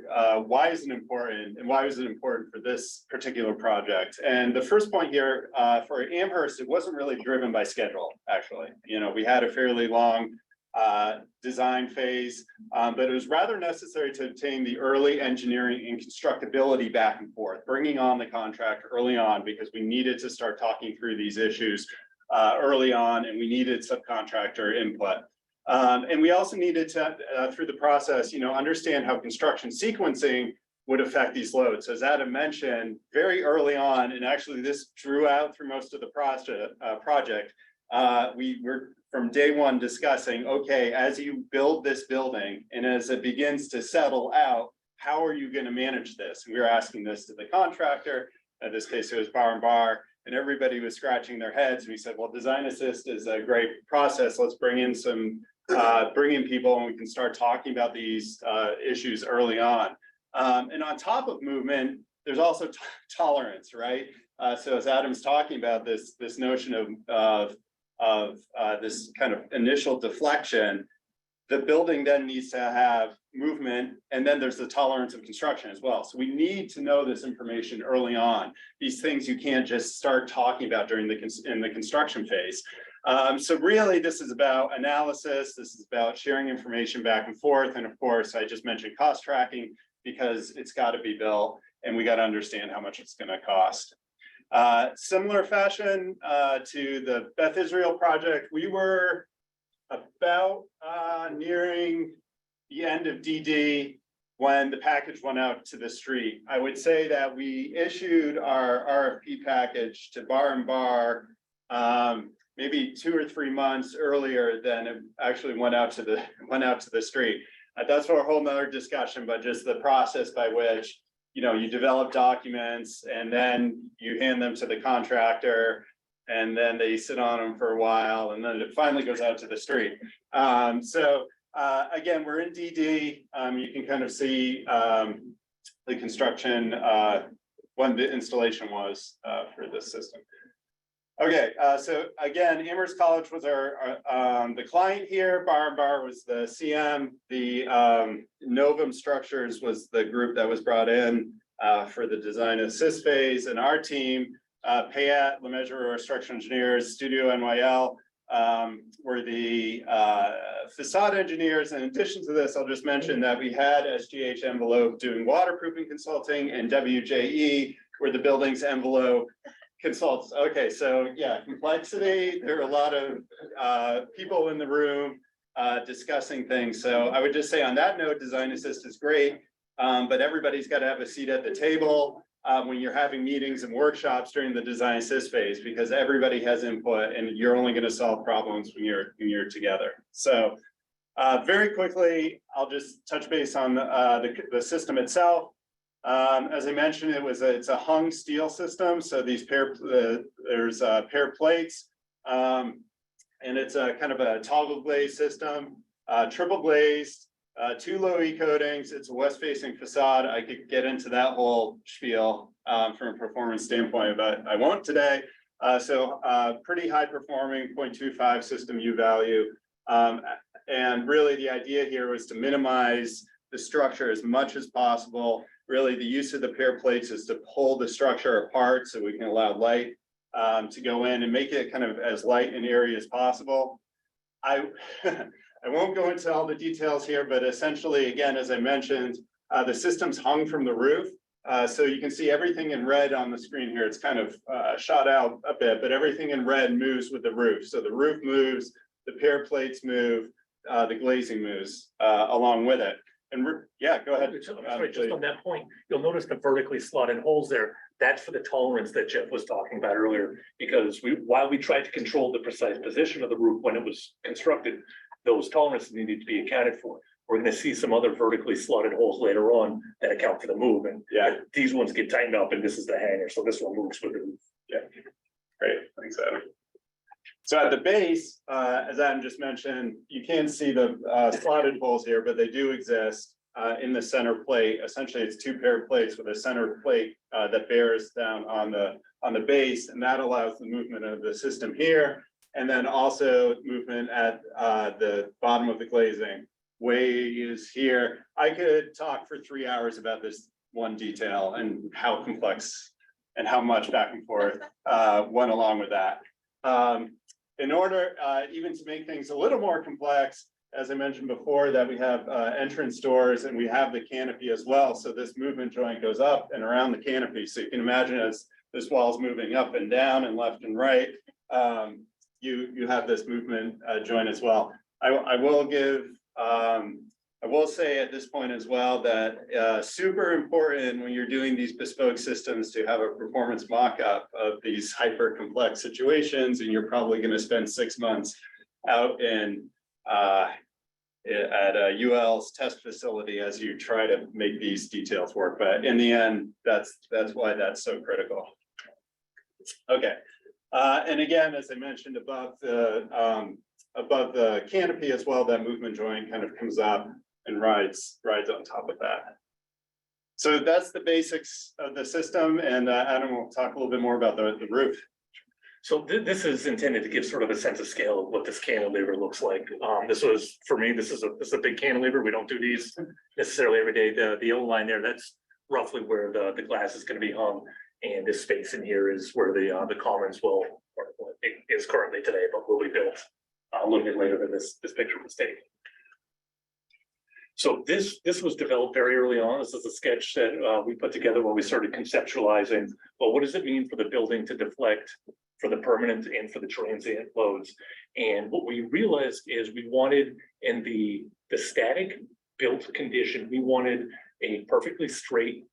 why is it important, and why was it important for this particular project? And the first point here for Amherst, it wasn't really driven by schedule, actually. You know, we had a fairly long design phase, but it was rather necessary to obtain the early engineering and constructability back and forth, bringing on the contract early on because we needed to start talking through these issues early on, and we needed subcontractor input. And we also needed to, through the process, you know, understand how construction sequencing would affect these loads. So as Adam mentioned, very early on, and actually this drew out through most of the project, we were from day one discussing, okay, as you build this building and as it begins to settle out, how are you going to manage this? And we were asking this to the contractor. In this case, it was Bar and Bar, and everybody was scratching their heads. We said, well, design assist is a great process. Let's bring in people and we can start talking about these issues early on. And on top of movement, there's also tolerance, right? So as Adam's talking about this notion of this kind of initial deflection, the building then needs to have movement, and then there's the tolerance of construction as well. So we need to know this information early on. These things you can't just start talking about during in the construction phase. So really, this is about analysis. This is about sharing information back and forth. And of course, I just mentioned cost tracking because it's got to be built, and we got to understand how much it's going to cost. Similar fashion to the Beth Israel project, we were about nearing the end of DD when the package went out to the street. I would say that we issued our RFP package to Bar and Bar maybe 2 or 3 months earlier than it actually went out to the street. That's for a whole nother discussion, but just the process by which, you know, you develop documents and then you hand them to the contractor, and then they sit on them for a while, and then it finally goes out to the street. Again, we're in DD. You can kind of see the construction when the installation was for this system. Okay, so again, Amherst College was the client here. Bar and Bar was the CM. The Novum Structures was the group that was brought in for the design assist phase, and our team, Payat, LeMessurier, our structural engineers, Studio NYL, were the facade engineers. In addition to this, I'll just mention that we had SGH Envelope doing waterproofing consulting, and WJE were the building's envelope consultants. Okay, so yeah, complexity. There are a lot of people in the room discussing things. So I would just say on that note, design assist is great, but everybody's got to have a seat at the table when you're having meetings and workshops during the design assist phase, because everybody has input and you're only going to solve problems when you're together. So very quickly, I'll just touch base on the system itself. As I mentioned, it's a hung steel system. So these there's pair plates, and it's a kind of a toggle glaze system, triple glazed, 2 low E coatings. It's a west facing facade. I could get into that whole spiel from a performance standpoint, but I won't today. Pretty high performing 0.25 system U value. And really the idea here was to minimize the structure as much as possible. Really, the use of the pair plates is to pull the structure apart so we can allow light to go in and make it kind of as light and airy as possible. I won't go into all the details here, but essentially, again, as I mentioned, the system's hung from the roof. So you can see everything in red on the screen here. It's kind of shot out a bit, but everything in red moves with the roof. So the roof moves, the pair plates move, the glazing moves along with it. And yeah, go ahead. Sorry, just on that point, you'll notice the vertically slotted holes there. That's for the tolerance that Jeff was talking about earlier, because while we tried to control the precise position of the roof when it was constructed, those tolerances needed to be accounted for. We're going to see some other vertically slotted holes later on that account for the move, and yeah, these ones get tightened up, and this is the hanger, so this one moves with the roof. Yeah, great, thanks, Adam. So at the base, as Adam just mentioned, you can't see the slotted holes here, but they do exist in the center plate. Essentially, it's 2 pair plates with a center plate that bears down on the base, and that allows the movement of the system here, and then also movement at the bottom of the glazing. Ways here. I could talk for 3 hours about this one detail and how complex and how much back and forth went along with that. In order even to make things a little more complex, as I mentioned before, that we have entrance doors and we have the canopy as well. So this movement joint goes up and around the canopy. So you can imagine as this wall is moving up and down and left and right, you have this movement joint as well. I will give I will say at this point as well that super important when you're doing these bespoke systems to have a performance mock-up of these hyper complex situations, and you're probably going to spend 6 months out in at UL's test facility as you try to make these details work. But in the end, that's why that's so critical. Okay, and again, as I mentioned above the canopy as well, that movement joint kind of comes up and rides on top of that. So that's the basics of the system, and Adam will talk a little bit more about the roof. So this is intended to give sort of a sense of scale of what this cantilever looks like. This was, for me, this is a big cantilever. We don't do these necessarily every day. The yellow line there, that's roughly where the glass is going to be hung. And this space in here is where the commons will, or it is currently today, but will be built a little bit later than this picture was taken. So this was developed very early on. This is a sketch that we put together when we started conceptualizing, well, what does it mean for the building to deflect for the permanent and for the transient loads? And what we realized is we wanted, in the static built condition, we wanted a perfectly straight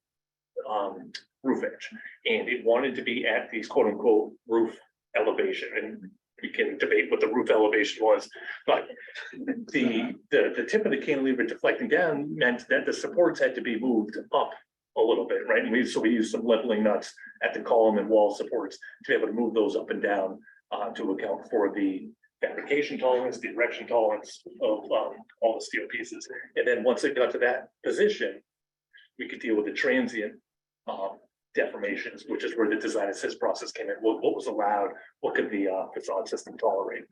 roof edge, and it wanted to be at these quote unquote roof elevation. And we can debate what the roof elevation was, but the tip of the cantilever deflecting down meant that the supports had to be moved up a little bit, right? And we used some leveling nuts at the column and wall supports to be able to move those up and down to account for the fabrication tolerance, the erection tolerance of all the steel pieces. And then once it got to that position, we could deal with the transient deformations, which is where the design assist process came in. What was allowed? What could the facade system tolerate?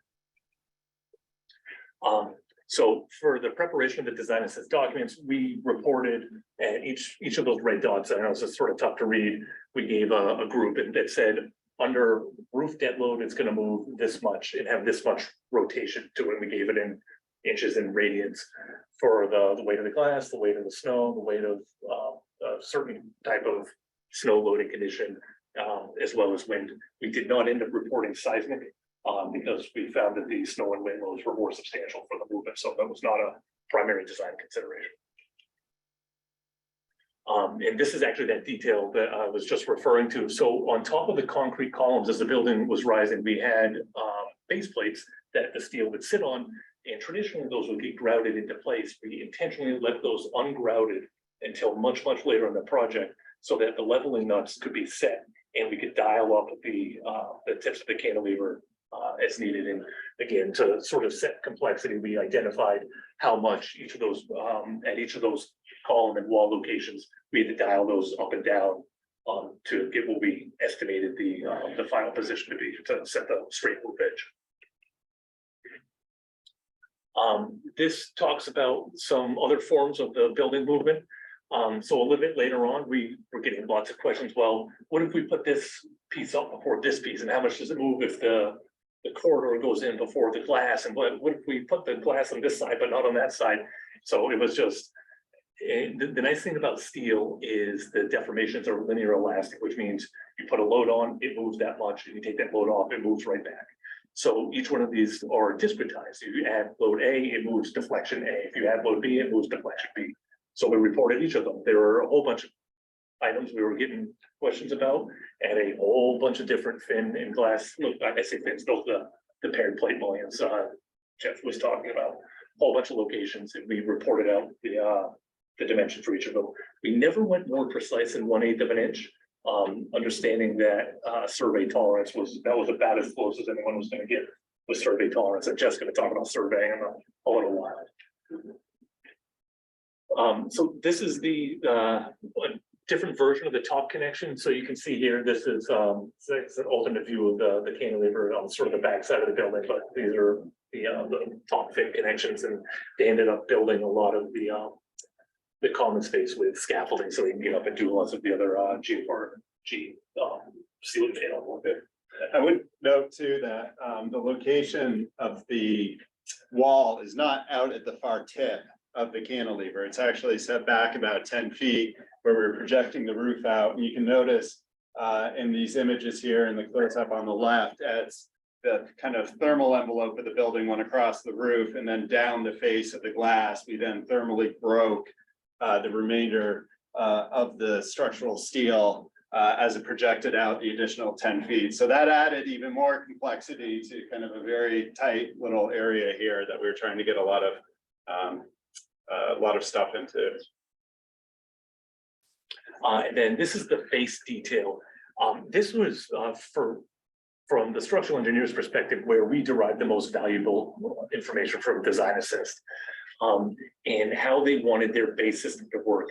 So for the preparation of the design assist documents, we reported, and each of those red dots, I know this is sort of tough to read, we gave a group that said under roof dead load, it's going to move this much and have this much rotation to it. We gave it in inches and radians for the weight of the glass, the weight of the snow, the weight of a certain type of snow loading condition, as well as wind. We did not end up reporting seismic because we found that the snow and wind loads were more substantial for the movement, so that was not a primary design consideration. And this is actually that detail that I was just referring to. So on top of the concrete columns, as the building was rising, we had base plates that the steel would sit on, and traditionally those would get grouted into place. We intentionally left those ungrouted until much later in the project, so that the leveling nuts could be set and we could dial up the tips of the cantilever as needed. And again, to sort of set complexity, we identified how much each of those at each of those column and wall locations, we had to dial those up and down to get what we estimated the final position to be to set the straight roof edge. This talks about some other forms of the building movement. So a little bit later on, we were getting lots of questions. Well, what if we put this piece up before this piece, and how much does it move if the corridor goes in before the glass? And what if we put the glass on this side but not on that side? So it was just, the nice thing about steel is the deformations are linear elastic, which means you put a load on, it moves that much, and you take that load off, it moves right back. So each one of these are discretized. If you add load A, it moves deflection A. If you add load B, it moves deflection B. So we reported each of them. There were a whole bunch of items we were getting questions about, and a whole bunch of different fin and glass. Look, I say fins, those the paired plate mullions Jeff was talking about. A whole bunch of locations, and we reported out the dimension for each of them. We never went more precise than 1/8 of an inch, understanding that survey tolerance was about as close as anyone was going to get with survey tolerance. And Jeff's going to talk about surveying in a little while. So this is the different version of the top connection. So you can see here, this is it's an alternate view of the cantilever on sort of the back side of the building, but these are the top fin connections, and they ended up building a lot of the common space with scaffolding, so they can get up and do lots of the other ceiling panel with it. I would note too that the location of the wall is not out at the far tip of the cantilever. It's actually set back about 10 feet where we're projecting the roof out. And you can notice in these images here in the close up on the left, as the kind of thermal envelope of the building went across the roof and then down the face of the glass. We then thermally broke the remainder of the structural steel as it projected out the additional 10 feet. So that added even more complexity to kind of a very tight little area here that we were trying to get a lot of stuff into. And then this is the base detail. This was from the structural engineer's perspective, where we derived the most valuable information from Design Assist, and how they wanted their base system to work.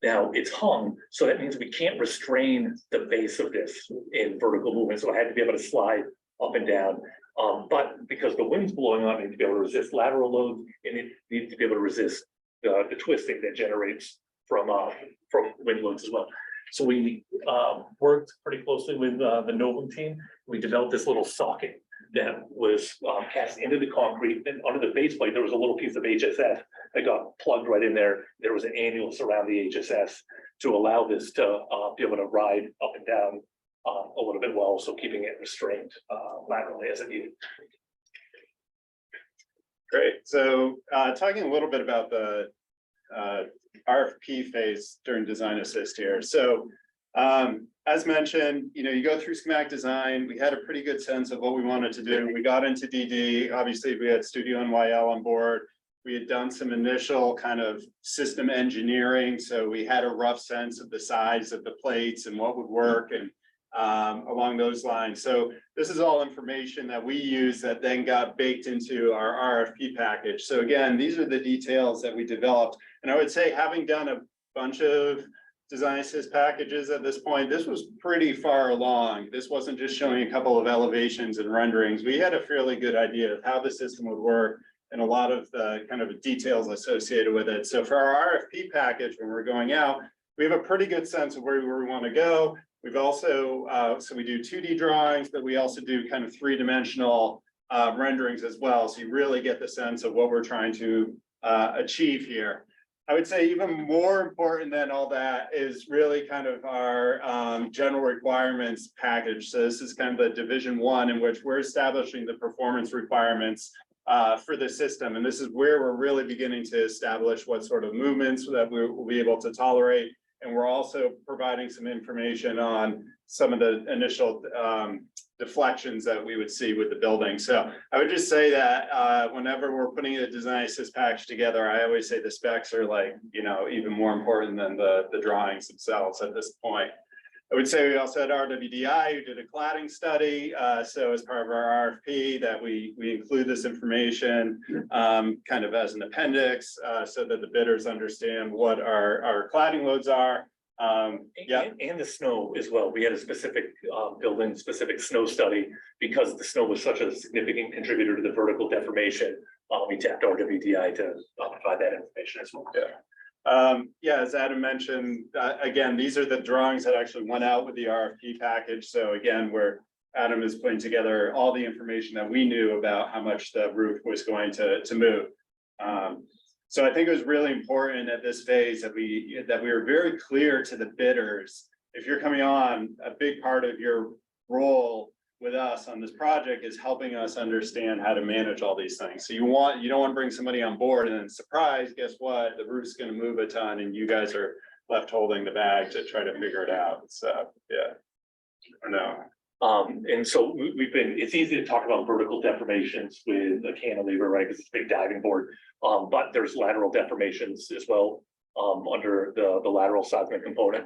Now it's hung, so that means we can't restrain the base of this in vertical movement. So I had to be able to slide up and down. But because the wind's blowing on, it needs to be able to resist lateral loads, and it needs to be able to resist the twisting that generates from wind loads as well. So we worked pretty closely with the Novum team. We developed this little socket that was cast into the concrete, and under the base plate, there was a little piece of HSS that got plugged right in there. There was an annulus around the HSS to allow this to be able to ride up and down a little bit, while also keeping it restrained laterally as it needed. Great. So talking a little bit about the RFP phase during Design Assist here. So as mentioned, you go through schematic design. We had a pretty good sense of what we wanted to do. We got into DD. Obviously, we had Studio NYL on board. We had done some initial kind of system engineering. So we had a rough sense of the size of the plates and what would work and along those lines. So this is all information that we use that then got baked into our RFP package. So again, these are the details that we developed. And I would say, having done a bunch of Design Assist packages at this point, this was pretty far along. This wasn't just showing a couple of elevations and renderings. We had a fairly good idea of how the system would work and a lot of the kind of details associated with it. So for our RFP package, when we're going out, we have a pretty good sense of where we want to go. We've also, so we do 2D drawings, but we also do kind of 3-dimensional renderings as well. So you really get the sense of what we're trying to achieve here. I would say even more important than all that is really kind of our general requirements package. So this is kind of the division 1, in which we're establishing the performance requirements for the system. And this is where we're really beginning to establish what sort of movements that we will be able to tolerate. And we're also providing some information on some of the initial deflections that we would see with the building. So I would just say that whenever we're putting a Design Assist package together, I always say the specs are like, even more important than the drawings themselves at this point. I would say we also had RWDI, who did a cladding study. So as part of our RFP, that we include this information kind of as an appendix so that the bidders understand what our cladding loads are. Yeah, and the snow as well. We had a specific building specific snow study, because the snow was such a significant contributor to the vertical deformation. We tapped RWDI to provide that information as well. Yeah, as Adam mentioned, again, these are the drawings that actually went out with the RFP package. So again, where Adam is putting together all the information that we knew about how much the roof was going to move. So I think it was really important at this phase that we were very clear to the bidders. If you're coming on, a big part of your role with us on this project is helping us understand how to manage all these things. So you don't want to bring somebody on board and then surprise, guess what? The roof's going to move a ton and you guys are left holding the bag to try to figure it out. So yeah, I know. And so it's easy to talk about vertical deformations with a cantilever, right? Because it's a big diving board. But there's lateral deformations as well under the lateral seismic component.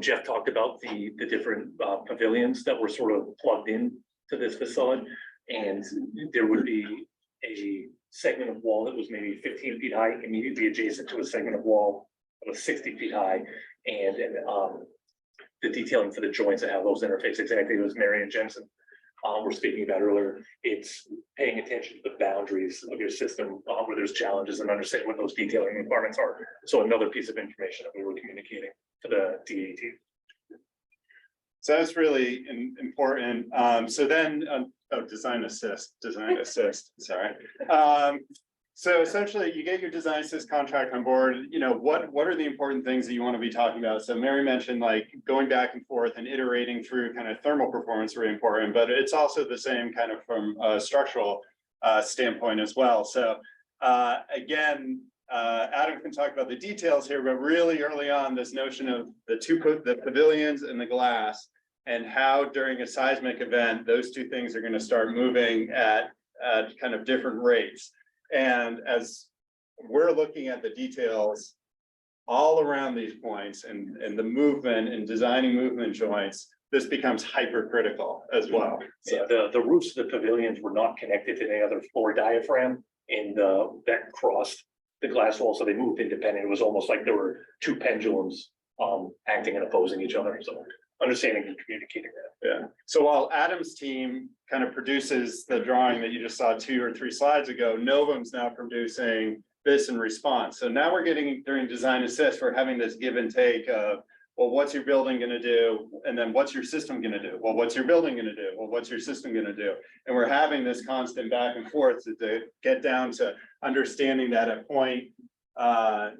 Jeff talked about the different pavilions that were sort of plugged in to this facade, and there would be a segment of wall that was maybe 15 feet high, immediately adjacent to a segment of wall that was 60 feet high, and the detailing for the joints and how those interface exactly as Mary and Jensen were speaking about earlier. It's paying attention to the boundaries of your system where there's challenges and understanding what those detailing requirements are. So another piece of information that we were communicating to the DAT. So that's really important. So then, Design Assist, sorry. So essentially, you get your design assist contract on board, you know, what are the important things that you want to be talking about? So Mary mentioned like going back and forth and iterating through kind of thermal performance, very important, but it's also the same kind of from a structural standpoint as well. So again, Adam can talk about the details here, but really early on, this notion of the pavilions and the glass, and how during a seismic event, those two things are going to start moving at kind of different rates. And as we're looking at the details all around these points and the movement and designing movement joints, this becomes hypercritical as well. So the roofs of the pavilions were not connected to any other floor diaphragm and that crossed the glass wall, so they moved independent. It was almost like there were two pendulums acting and opposing each other. So understanding and communicating that. Yeah. So while Adam's team kind of produces the drawing that you just saw 2 or 3 slides ago, Novum's now producing this in response. So now we're getting, during design assist, we're having this give and take of, well, what's your building going to do? And then what's your system going to do? Well, what's your building going to do? Well, what's your system going to do? And we're having this constant back and forth to get down to understanding that at point 5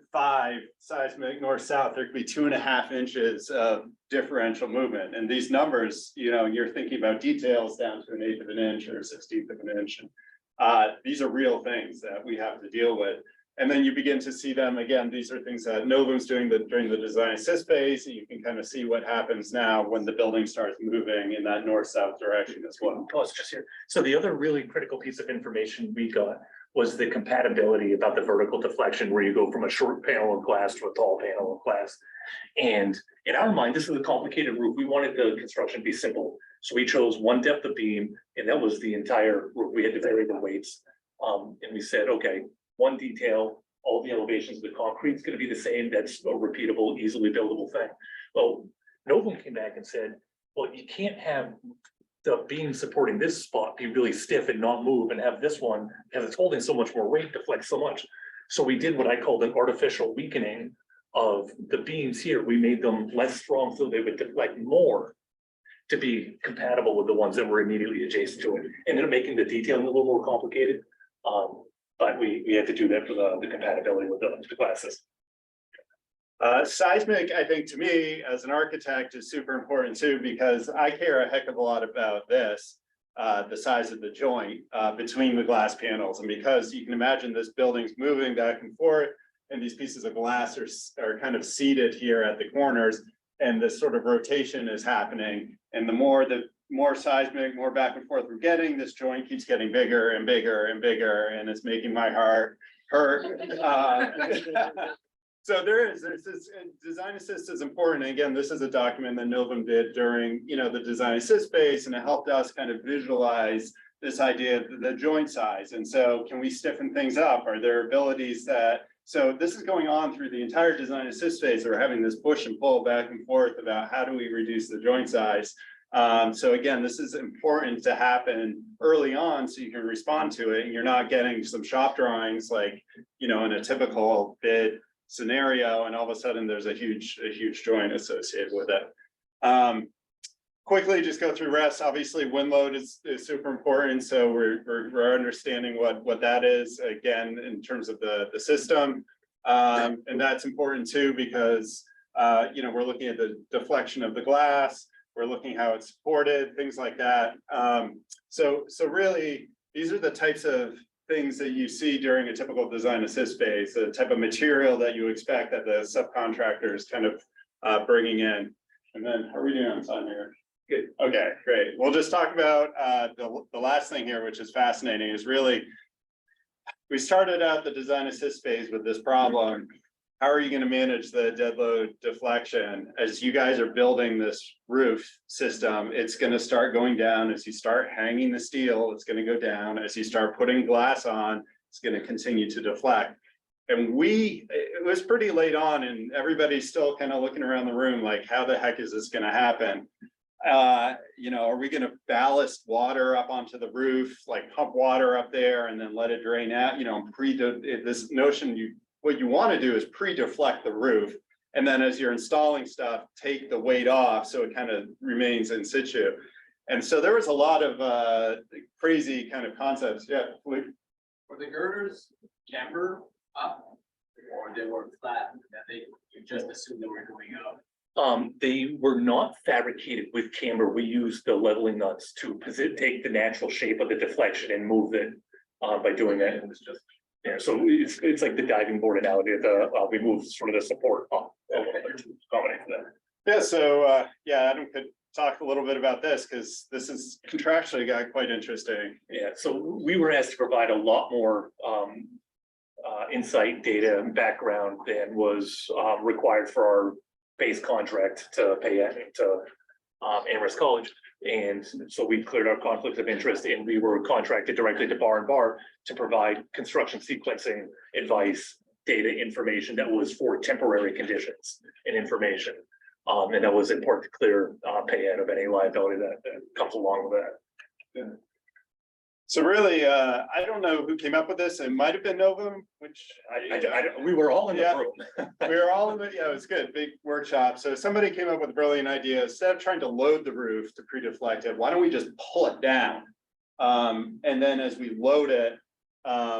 seismic north-south, there could be 2.5 inches of differential movement. And these numbers, you know, you're thinking about details down to 1/8 of an inch or 1/16 of an inch. These are real things that we have to deal with. And then you begin to see them again. These are things that Novum's doing during the design assist phase. And you can kind of see what happens now when the building starts moving in that north-south direction as well. Pause just here. So the other really critical piece of information we got was the compatibility about the vertical deflection, where you go from a short panel of glass to a tall panel of glass. And in our mind, this is a complicated roof. We wanted the construction to be simple. So we chose one depth of beam, and that was the entire roof. We had to vary the weights. And we said, okay, one detail, all the elevations of the concrete is going to be the same. That's a repeatable, easily buildable thing. Well, Novum came back and said, well, you can't have the beam supporting this spot be really stiff and not move, and have this one, because it's holding so much more weight, deflect so much. So we did what I called an artificial weakening of the beams here. We made them less strong so they would deflect more to be compatible with the ones that were immediately adjacent to it. Ended up making the detailing a little more complicated. But we had to do that for the compatibility with the glasses. Seismic, I think, to me, as an architect, is super important too, because I care a heck of a lot about this, the size of the joint between the glass panels. And because you can imagine this building's moving back and forth, and these pieces of glass are kind of seated here at the corners, and this sort of rotation is happening. And the more seismic, more back and forth we're getting, this joint keeps getting bigger and bigger and bigger, and it's making my heart hurt. So there's this design assist is important. And again, this is a document that Novum did during, you know, the design assist phase, and it helped us kind of visualize this idea of the joint size. And so can we stiffen things up? Are there abilities that, so this is going on through the entire design assist phase. We're having this push and pull back and forth about how do we reduce the joint size. So again, this is important to happen early on so you can respond to it, and you're not getting some shop drawings like, you know, in a typical bid scenario, and all of a sudden there's a huge joint associated with it. Quickly just go through rest. Obviously wind load is super important, so we're understanding what that is again in terms of the system, and that's important too, because you know, we're looking at the deflection of the glass, we're looking how it's supported, things like that. So really these are the types of things that you see during a typical design assist phase, the type of material that you expect that the subcontractor is kind of bringing in. And then how are we doing on time here? Good. Okay, great. We'll just talk about the last thing here, which is fascinating, is really, we started out the design assist phase with this problem. How are you going to manage the dead load deflection? As you guys are building this roof system, it's going to start going down. As you start hanging the steel, it's going to go down. As you start putting glass on, it's going to continue to deflect. And it was pretty late on, and everybody's still kind of looking around the room like, how the heck is this going to happen? You know, are we going to ballast water up onto the roof, like pump water up there and then let it drain out? You know, this notion what you want to do is pre-deflect the roof, and then as you're installing stuff, take the weight off so it kind of remains in situ. And so there was a lot of crazy kind of concepts. Yeah. For the girders, camber up, or they were flat, that they, you just assumed they were going up? They were not fabricated with camber. We used the leveling nuts to take the natural shape of the deflection and move it by doing that. It was just. Yeah, so it's like the diving board analogy. We moved sort of the support up a little bit to accommodate for that. Yeah, so, yeah, Adam could talk a little bit about this, because this is contractually got quite interesting. Yeah, so we were asked to provide a lot more insight, data, and background than was required for our base contract to pay to Amherst College. And so we cleared our conflicts of interest, and we were contracted directly to Bar and Bar to provide construction sequencing advice, data information that was for temporary conditions and information. And that was important to clear pay out of any liability that comes along with that. So really, I don't know who came up with this. It might have been Novum, which We were all in the Yeah. room. we were all in it. Yeah, it was good. Big workshop. So somebody came up with a brilliant idea. Instead of trying to load the roof to pre-deflect it, why don't we just pull it down? And then as we load it,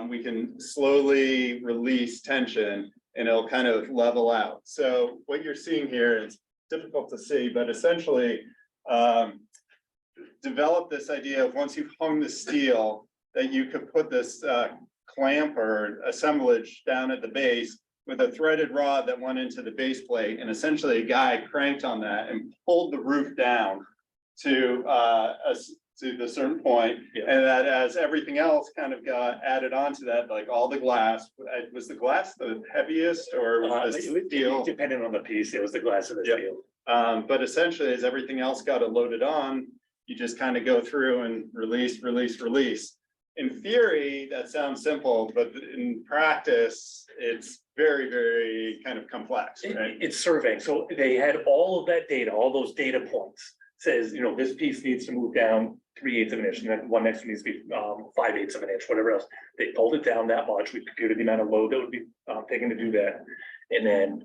we can slowly release tension and it'll kind of level out. So what you're seeing here is difficult to see, but essentially, develop this idea of once you've hung the steel, that you could put this clamp or assemblage down at the base with a threaded rod that went into the base plate, and essentially a guy cranked on that and pulled the roof down to the certain point, Yeah. and that as everything else kind of got added onto that, like all the glass, was the glass the heaviest or was the steel? Depending on the piece, it was the glass of the Yep. steel. But essentially, as everything else got loaded on, you just kind of go through and release, release, release. In theory, that sounds simple, but in practice, it's very, very kind of complex, right? It's surveying, so they had all of that data, all those data points. Says, you know, this piece needs to move down 3/8 of an inch, and then one next one needs to be 5/8 of an inch, whatever else. They pulled it down that much, we computed the amount of load that would be taken to do that. And then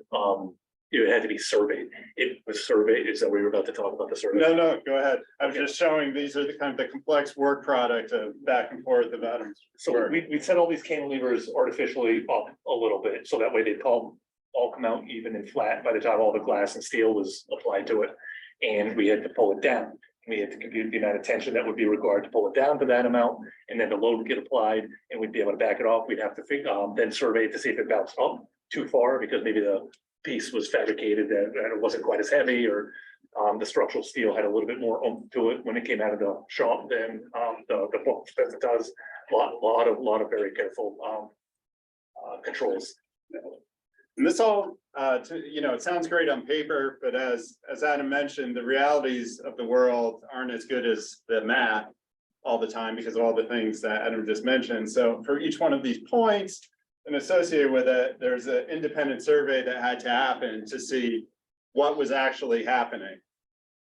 it had to be surveyed. It was surveyed, is that we were about to talk about the survey? No, go ahead. I'm Okay. just showing these are the kind of the complex work product of back and forth of Adam's So work. we set all these cantilevers artificially up a little bit, so that way they'd all come out even and flat by the time all the glass and steel was applied to it. And we had to pull it down. We had to compute the amount of tension that would be required to pull it down to that amount, and then the load would get applied, and we'd be able to back it off. We'd have to then survey it to see if it bounced up too far, because maybe the piece was fabricated that it wasn't quite as heavy, or the structural steel had a little bit more oomph to it when it came out of the shop than the book says it does. A lot of very careful controls. And this all, it sounds great on paper, but as Adam mentioned, the realities of the world aren't as good as the math all the time because of all the things that Adam just mentioned. So for each one of these points and associated with it, there's an independent survey that had to happen to see what was actually happening.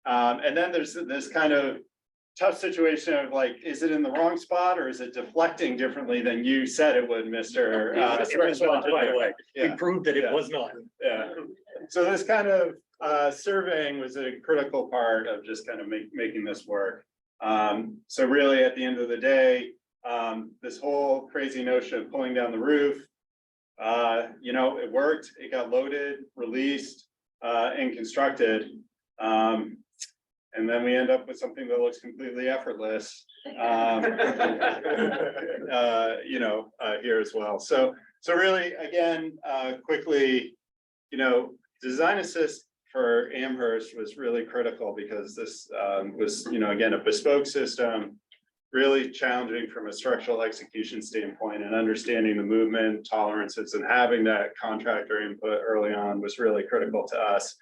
And then there's this kind of tough situation of like, is it in the wrong spot or is it deflecting differently than you said it would, Mr. It was not, by the way. We Yeah. proved that it Yeah. was not. Yeah, so this kind of surveying was a critical part of just kind of making this work. So really, at the end of the day, this whole crazy notion of pulling down the roof, it worked, it got loaded, released, and constructed. And then we end up with something that looks completely effortless, here as well. So really, again, quickly, design assist for Amherst was really critical because this was, again, a bespoke system, really challenging from a structural execution standpoint, and understanding the movement tolerances and having that contractor input early on was really critical to us,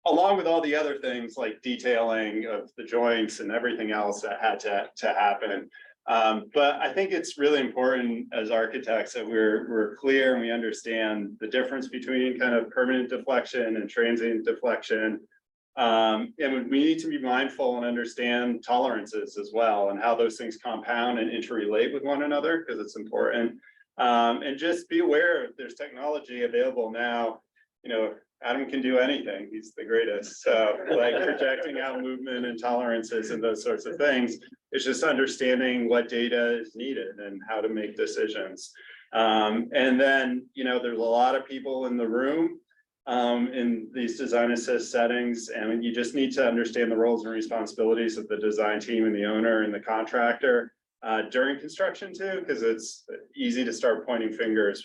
along with all the other things like detailing of the joints and everything else that had to happen. But I think it's really important as architects that we're clear and we understand the difference between kind of permanent deflection and transient deflection. And we need to be mindful and understand tolerances as well and how those things compound and interrelate with one another, because it's important. And just be aware there's technology available now. Adam can do anything. He's the greatest. So like projecting out movement and tolerances and those sorts of things. It's just understanding what data is needed and how to make decisions. And then, you know, there's a lot of people in the room in these design assist settings, and you just need to understand the roles and responsibilities of the design team and the owner and the contractor during construction too, because it's easy to start pointing fingers.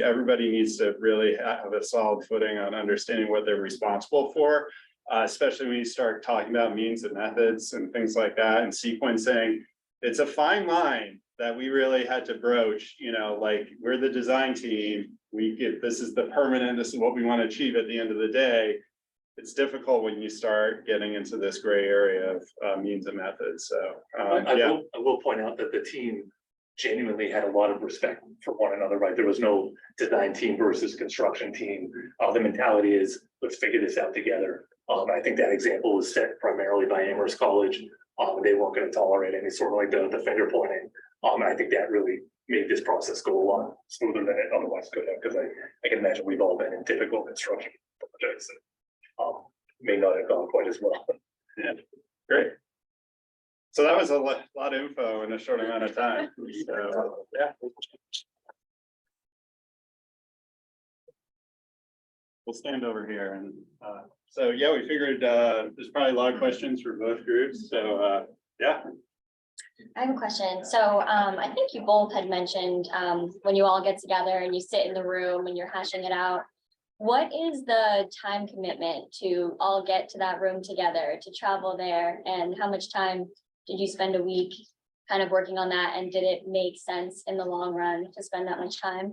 Everybody needs to really have a solid footing on understanding what they're responsible for, especially when you start talking about means and methods and things like that and sequencing. It's a fine line that we really had to broach, you know, like we're the design team, this is the permanent, this is what we want to achieve at the end of the day. It's difficult when you start getting into this gray area of means and methods, so. I will point out that the team genuinely had a lot of respect for one another, right? There was no design team versus construction team. The mentality is, let's figure this out together. I think that example was set primarily by Amherst College. They weren't going to tolerate any sort of like the finger pointing. I think that really made this process go a lot smoother than it otherwise could have, because I can imagine we've all been in difficult construction projects and may not have gone quite as well. Yeah, great. So that was a lot of info in a short amount of time. So, yeah. We'll stand over here and so yeah, we figured there's probably a lot of questions for both groups. So yeah. I have a question. So I think you both had mentioned when you all get together and you sit in the room and you're hashing it out, what is the time commitment to all get to that room together, to travel there? And how much time did you spend a week kind of working on that? And did it make sense in the long run to spend that much time?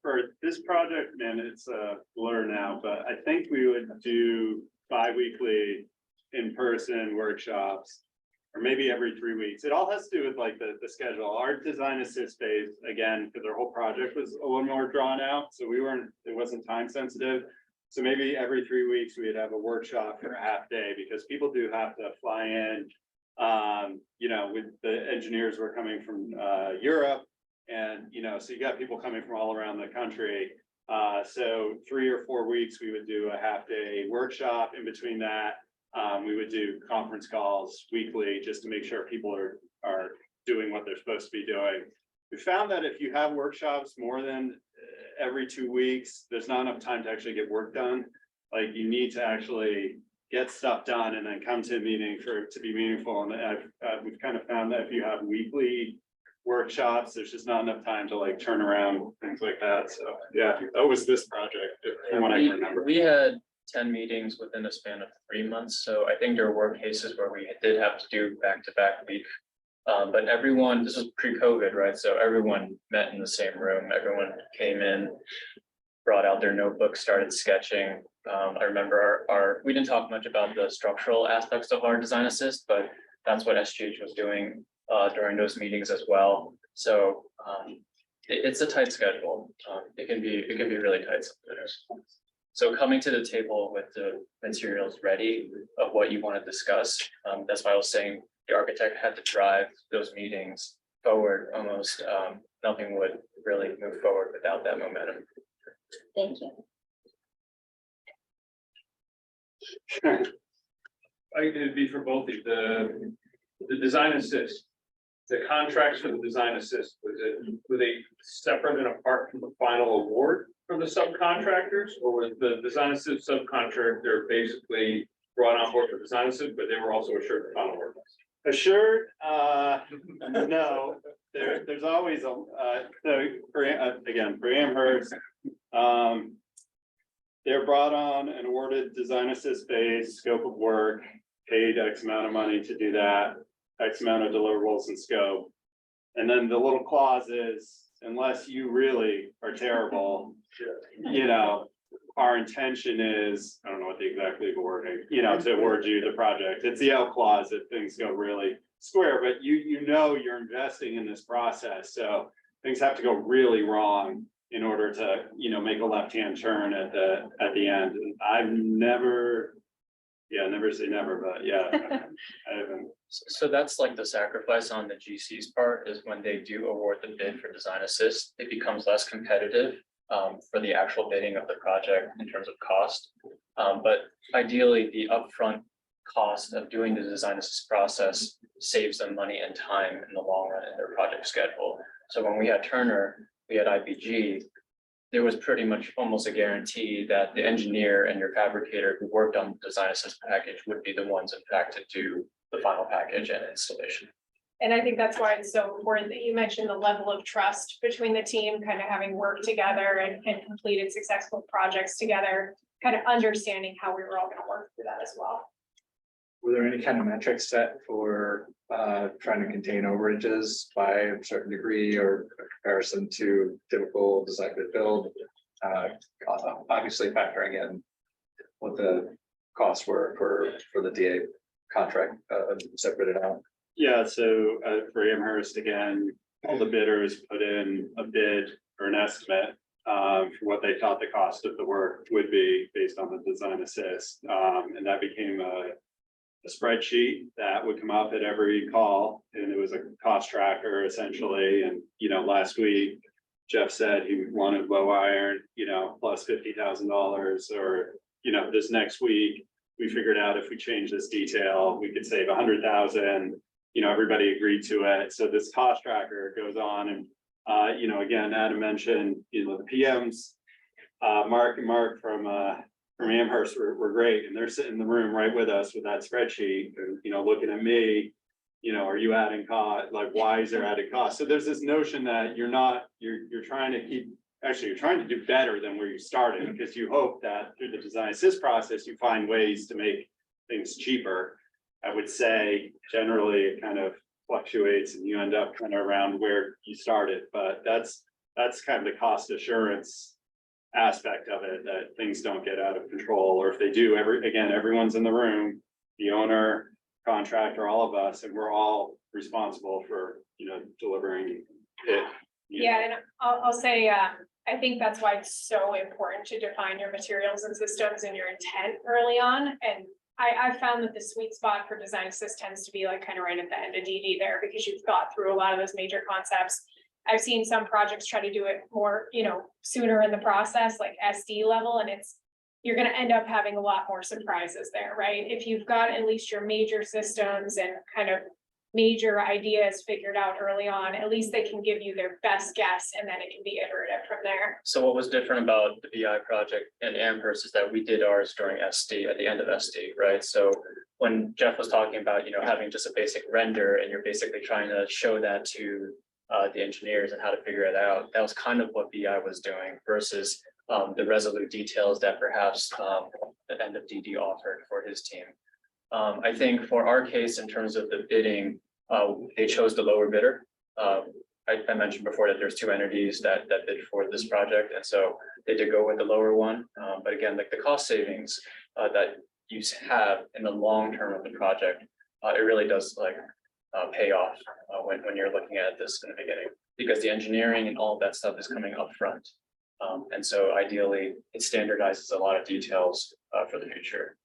For this project, man, it's a blur now, but I think we would do bi-weekly in-person workshops, or maybe every 3 weeks. It all has to do with like the schedule. Our design assist phase, again, because our whole project was a little more drawn out, so it wasn't time sensitive. So maybe every 3 weeks we'd have a workshop for a half day, because people do have to fly in. You know, with the engineers were coming from Europe, and you know, so you got people coming from all around the country. So 3 or 4 weeks we would do a half day workshop. In between that, we would do conference calls weekly just to make sure people are doing what they're supposed to be doing. We found that if you have workshops more than every 2 weeks, there's not enough time to actually get work done. Like you need to actually get stuff done and then come to a meeting for it to be meaningful. And we've kind of found that if you have weekly workshops, there's just not enough time to like turn around things like that. So yeah, that was this project from what I can remember. We had 10 meetings within a span of 3 months, so I think there were cases where we did have to do back-to-back week. But everyone, this was pre-COVID, right? So everyone met in the same room. Everyone came in, brought out their notebooks, started sketching. I remember we didn't talk much about the structural aspects of our design assist, but that's what SGH was doing during those meetings as well. So it's a tight schedule. It can be really tight sometimes. So coming to the table with the materials ready of what you want to discuss, that's why I was saying the architect had to drive those meetings forward almost. Nothing would really move forward without that momentum. Thank you. I think it'd be for both of you. The design assist, the contracts for the design assist, were they separate and apart from the final award from the subcontractors, or was the design assist subcontractor basically brought on board for design assist, but they were also assured the final work? Assured, no, there's always a, so for, again, for Amherst, they're brought on and awarded design assist phase, scope of work, paid X amount of money to do that, X amount of deliverables and scope. And then the little clause is, unless you really are terrible, you know, our intention is, I don't know what the exact legal wording, you know, to award you the project. It's the out clause if things go really square, but you know you're investing in this process. So things have to go really wrong in order to, you know, make a left-hand turn at the end. And I've never, never say never, but yeah, I haven't. So that's like the sacrifice on the GC's part, is when they do award the bid for design assist, it becomes less competitive for the actual bidding of the project in terms of cost. But ideally, the upfront cost of doing the design assist process saves them money and time in the long run in their project schedule. So when we had Turner, we had IPG, there was pretty much almost a guarantee that the engineer and your fabricator who worked on the design assist package would be the ones in fact to do the final package and installation. And I think that's why it's so important that you mentioned the level of trust between the team, kind of having worked together and completed successful projects together, kind of understanding how we were all gonna work through that as well. Were there any kind of metrics set for trying to contain overages by a certain degree or a comparison to typical design bid build? Obviously factoring in what the costs were for the DA contract separated out. Yeah, so for Amherst, again, all the bidders put in a bid or an estimate for what they thought the cost of the work would be based on the design assist. And that became a spreadsheet that would come up at every call, and it was a cost tracker essentially. And, last week, Jeff said he wanted low iron, plus $50,000, or, this next week, we figured out if we change this detail, we could save 100,000. Everybody agreed to it. So this cost tracker goes on, and again, Adam mentioned, the PMs, Mark from Amherst were great, and they're sitting in the room right with us with that spreadsheet, and looking at me, are you adding cost? Like, why is there added cost? So there's this notion that you're trying to keep, actually, you're trying to do better than where you started, because you hope that through the design assist process, you find ways to make things cheaper. I would say generally it kind of fluctuates and you end up kind of around where you started, but that's kind of the cost assurance aspect of it, that things don't get out of control, or if they do, everyone's in the room, the owner, contractor, all of us, and we're all responsible for, delivering it. Yeah, and I'll say, I think that's why it's so important to define your materials and systems and your intent early on. And I found that the sweet spot for design assist tends to be like kind of right at the end of DD there, because you've got through a lot of those major concepts. I've seen some projects try to do it more, sooner in the process, like SD level, and you're gonna end up having a lot more surprises there, right? If you've got at least your major systems and kind of major ideas figured out early on, at least they can give you their best guess, and then it can be iterative from there. So what was different about the BI project and Amherst is that we did ours during SD, at the end of SD, right? So when Jeff was talking about, having just a basic render, and you're basically trying to show that to the engineers and how to figure it out, that was kind of what BI was doing versus the resolute details that perhaps the end of DD offered for his team. I think for our case, in terms of the bidding, they chose the lower bidder. I mentioned before that there's two entities that bid for this project, and so they did go with the lower one. But again, like the cost savings that you have in the long term of the project, it really does pay off when you're looking at this in the beginning, because the engineering and all of that stuff is coming up front. And so ideally, it standardizes a lot of details for the future.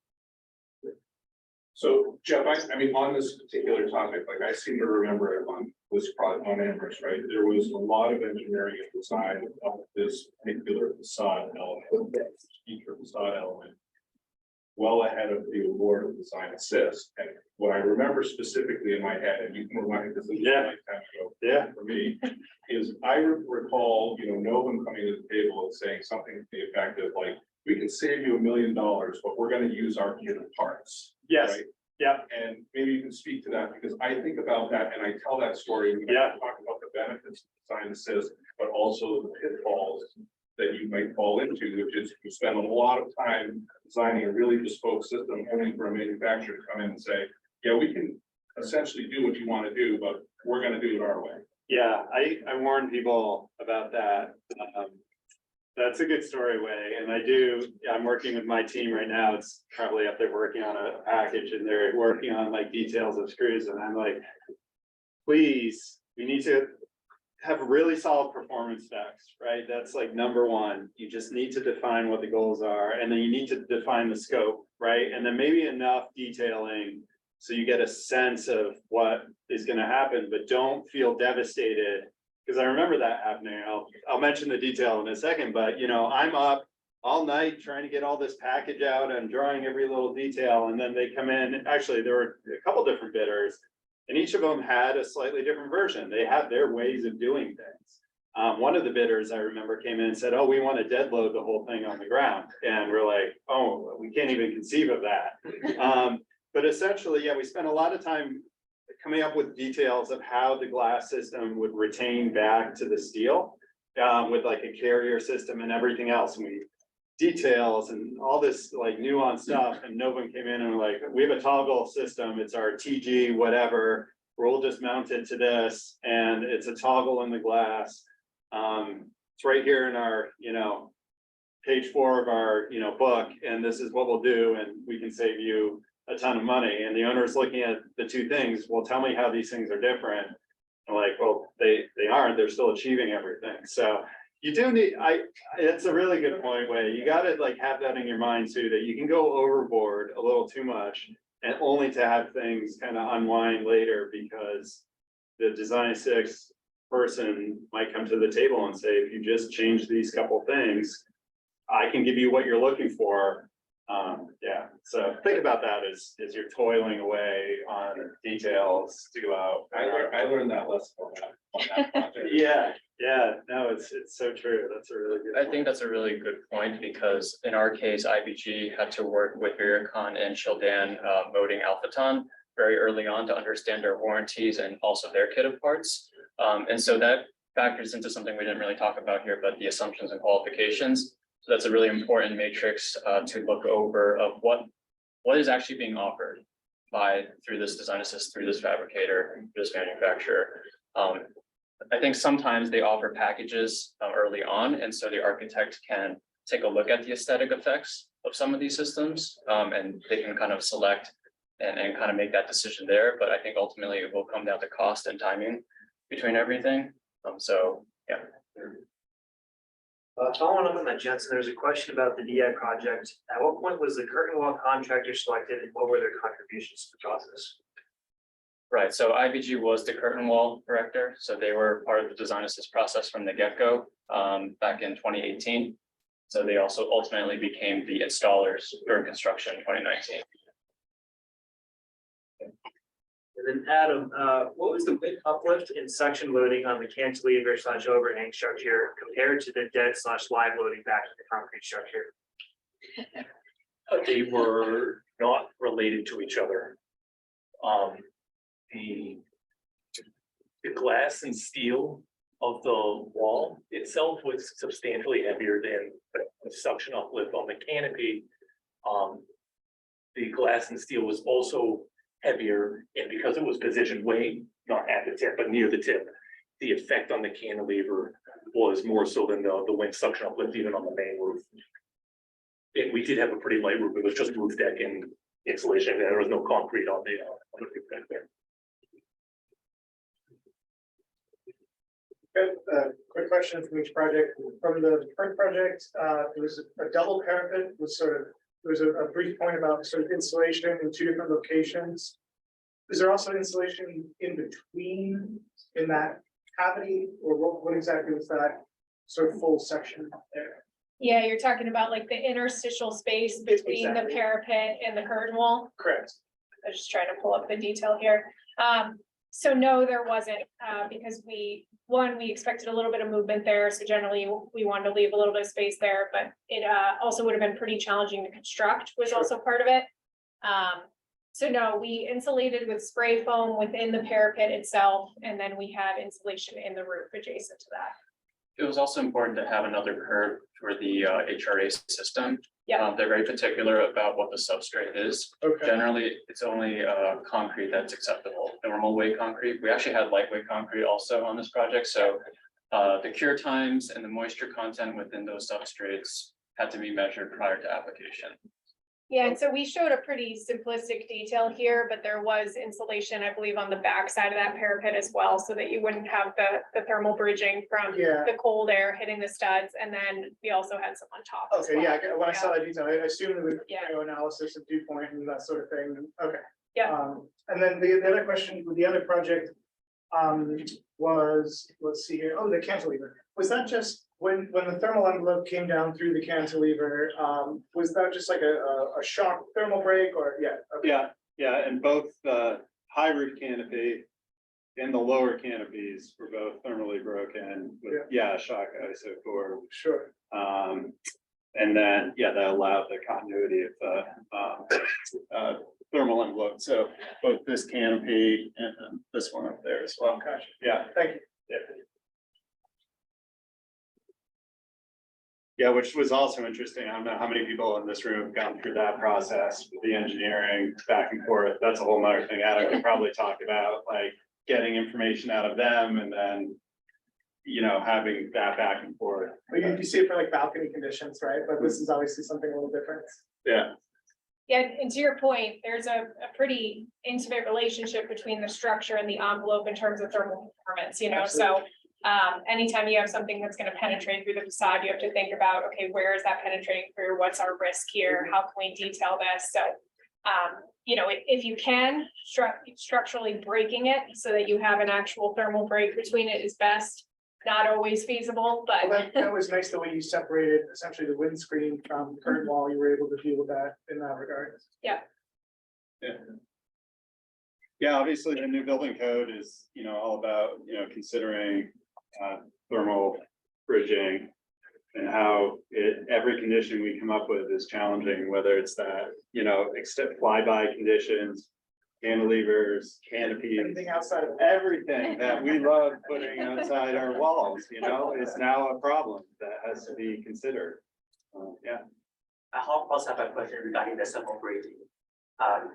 So Jeff, I mean, on this particular topic, I seem to remember it on this project on Amherst, right? There was a lot of engineering and design of this particular facade element, feature facade element, well ahead of the award of design assist. And what I remember specifically in my head, and you can remind me, this is a long time ago for me, is I recall, Novum coming to the table and saying something to the effect of we can save you $1 million, but we're going to use our given parts. Yes. Right? Yeah. And maybe you can speak to that, because I think about that and I tell that story. When I talk about the benefits of design assist, but also the pitfalls that you might fall into, which is you spend a lot of time designing a really bespoke system only for a manufacturer to come in and say, yeah, we can essentially do what you want to do, but we're going to do it our way. Yeah, I warn people about that. That's a good story, Way, and I'm working with my team right now. It's probably up there working on a package, and they're working on details of screws, and I'm like, please, we need to have really solid performance specs, right? That's number one. You just need to define what the goals are, and then you need to define the scope, right? And then maybe enough detailing so you get a sense of what is going to happen, but don't feel devastated. Because I remember that happening. I'll mention the detail in a second, but I'm up all night trying to get all this package out and drawing every little detail, and then they come in, actually, there were a couple different bidders. And each of them had a slightly different version. They had their ways of doing things. One of the bidders I remember came in and said, oh, we want to dead load the whole thing on the ground. And we're like, oh, we can't even conceive of that. But essentially, yeah, we spent a lot of time coming up with details of how the glass system would retain back to the steel. With like a carrier system and everything else. And we details and all this like nuanced stuff, and Novum came in and like, we have a toggle system, it's our TG whatever, we'll just mount it to this, and it's a toggle in the glass. It's right here in our, page 4 of our, book, and this is what we'll do, and we can save you a ton of money. And the owner's looking at the two things, well, tell me how these things are different. I'm like, well, they aren't, they're still achieving everything. So you do need, it's a really good point, Wei. You gotta like have that in your mind too, that you can go overboard a little too much and only to have things kind of unwind later, because the design 6 person might come to the table and say, if you just change these couple things, I can give you what you're looking for. Yeah, so think about that as you're toiling away on details to go out. I learned that lesson on that project. Yeah, no, it's so true. That's a really good. I think that's a really good point, because in our case, IBG had to work with Viracon and Shildan Moding Alphaton very early on to understand their warranties and also their kit of parts. And so that factors into something we didn't really talk about here, but the assumptions and qualifications. So that's a really important matrix to look over of what is actually being offered through this design assist, through this fabricator, through this manufacturer. I think sometimes they offer packages early on, and so the architect can take a look at the aesthetic effects of some of these systems, and they can kind of select and kind of make that decision there. But I think ultimately it will come down to cost and timing between everything. So yeah. Following up on that, Jensen, there's a question about the DI project. At what point was the curtain wall contractor selected, and what were their contributions to the process? Right, so IBG was the curtain wall director, so they were part of the design assist process from the get-go back in 2018. So they also ultimately became the installers during construction in 2019. And then Adam, what was the width uplift in suction loading on the cantilever / overhang structure compared to the dead / live loading back to the concrete structure? They were not related to each other. The glass and steel of the wall itself was substantially heavier than the suction uplift on the canopy. The glass and steel was also heavier, and because it was positioned way not at the tip but near the tip, the effect on the cantilever was more so than the wind suction uplift even on the main roof. And we did have a pretty light roof. It was just roof deck and insulation, and there was no concrete on the roof deck there. Quick question from each project. From the first project, it was a double parapet with there was a brief point about sort of insulation in 2 different locations. Is there also insulation in between in that cavity, or what exactly was that sort of full section there? Yeah, you're talking about like the interstitial space between the Exactly. parapet and the curtain wall. Correct. I'm just trying to pull up the detail here. So no, there wasn't, because we expected a little bit of movement there, so generally we wanted to leave a little bit of space there, but it also would have been pretty challenging to construct, was also part of it. So no, we insulated with spray foam within the parapet itself, and then we had insulation in the roof adjacent to that. It was also important to have another curve for the HRA system. Yeah. They're very particular about what the substrate is. Okay. Generally, it's only concrete that's acceptable, normal weight concrete. We actually had lightweight concrete also on this project, so the cure times and the moisture content within those substrates had to be measured prior to application. Yeah, and so we showed a pretty simplistic detail here, but there was insulation, I believe, on the back side of that parapet as well, so that you wouldn't have the thermal bridging from Yeah. the cold air hitting the studs, and then we also had some on top as Okay, well. yeah, when I saw that detail, I assumed it was Yeah. analysis of dew point and that sort of thing. Okay. Yeah. And then the other question with the other project was, let's see here, oh, the cantilever. Was that just when the thermal envelope came down through the cantilever, was that just like a shock thermal break or, yeah? Okay. Yeah, and both the high roof canopy and the lower canopies were both thermally broken with, shock ISO core. Sure. And then, that allowed the continuity of the thermal envelope. So both this canopy and this one up there as well. Gotcha. Yeah. Thank you. Yeah, which was also interesting. I don't know how many people in this room have gone through that process with the engineering back and forth. That's a whole nother thing. Adam could probably talk about, like, getting information out of them and then, having that back and forth. But you see it for like balcony conditions, right? But this is obviously something a little different. Yeah. Yeah, and to your point, there's a pretty intimate relationship between the structure and the envelope in terms of thermal performance, so. Anytime you have something that's gonna penetrate through the facade, you have to think about, okay, where is that penetrating through? What's our risk here? How can we detail this? So, if you can structurally breaking it so that you have an actual thermal break between it is best. Not always feasible, Well, but that was nice the way you separated essentially the windscreen from the curtain wall. You were able to deal with that in that regard. Yeah, obviously the new building code is, all about, considering thermal bridging and how every condition we come up with is challenging, whether it's that, extend flyby conditions, cantilevers, canopies, Anything outside of everything that we love putting outside our walls, is now a problem that has to be considered. I also have a question regarding the thermal bridging.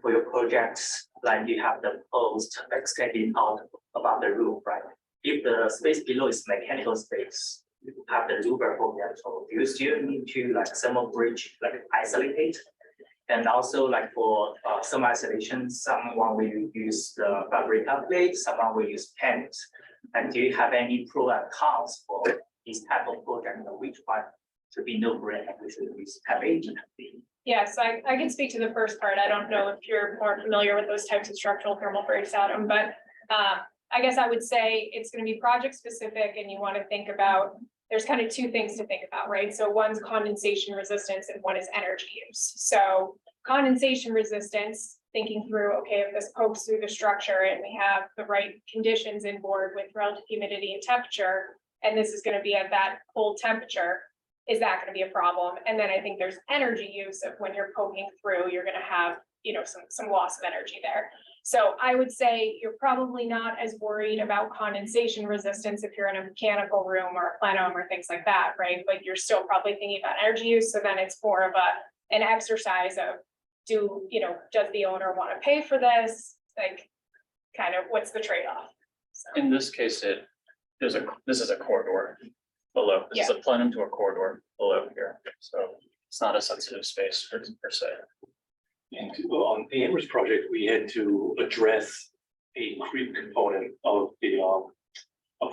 For your projects, like you have the post extending out above the roof, right? If the space below is mechanical space, you have the louver for that, so you still need to like thermal bridge, like isolate it. And also like for some isolation, someone will use the fabric plate, someone will use paint. And do you have any pro and cons for this type of project? Which one should be no brainer, which is have agent? yes, I can speak to the first part. I don't know if you're more familiar with those types of structural thermal breaks, Adam, but I guess I would say it's gonna be project specific and you wanna think about, there's kind of two things to think about, right? So one's condensation resistance and one is energy use. So condensation resistance, thinking through, okay, if this pokes through the structure and we have the right conditions inboard with relative humidity and temperature, and this is gonna be at that cold temperature, is that gonna be a problem? And then I think there's energy use of when you're poking through, you're gonna have, some loss of energy there. So I would say you're probably not as worried about condensation resistance if you're in a mechanical room or a plenum or things like that, right? But you're still probably thinking about energy use, so then it's more of an exercise of, does the owner want to pay for this? Like, kind of what's the trade-off? So, In this case, this is a corridor below. This is a plenum to a corridor below here, so it's not a sensitive space per se. And on the Amherst project, we had to address a creep component of the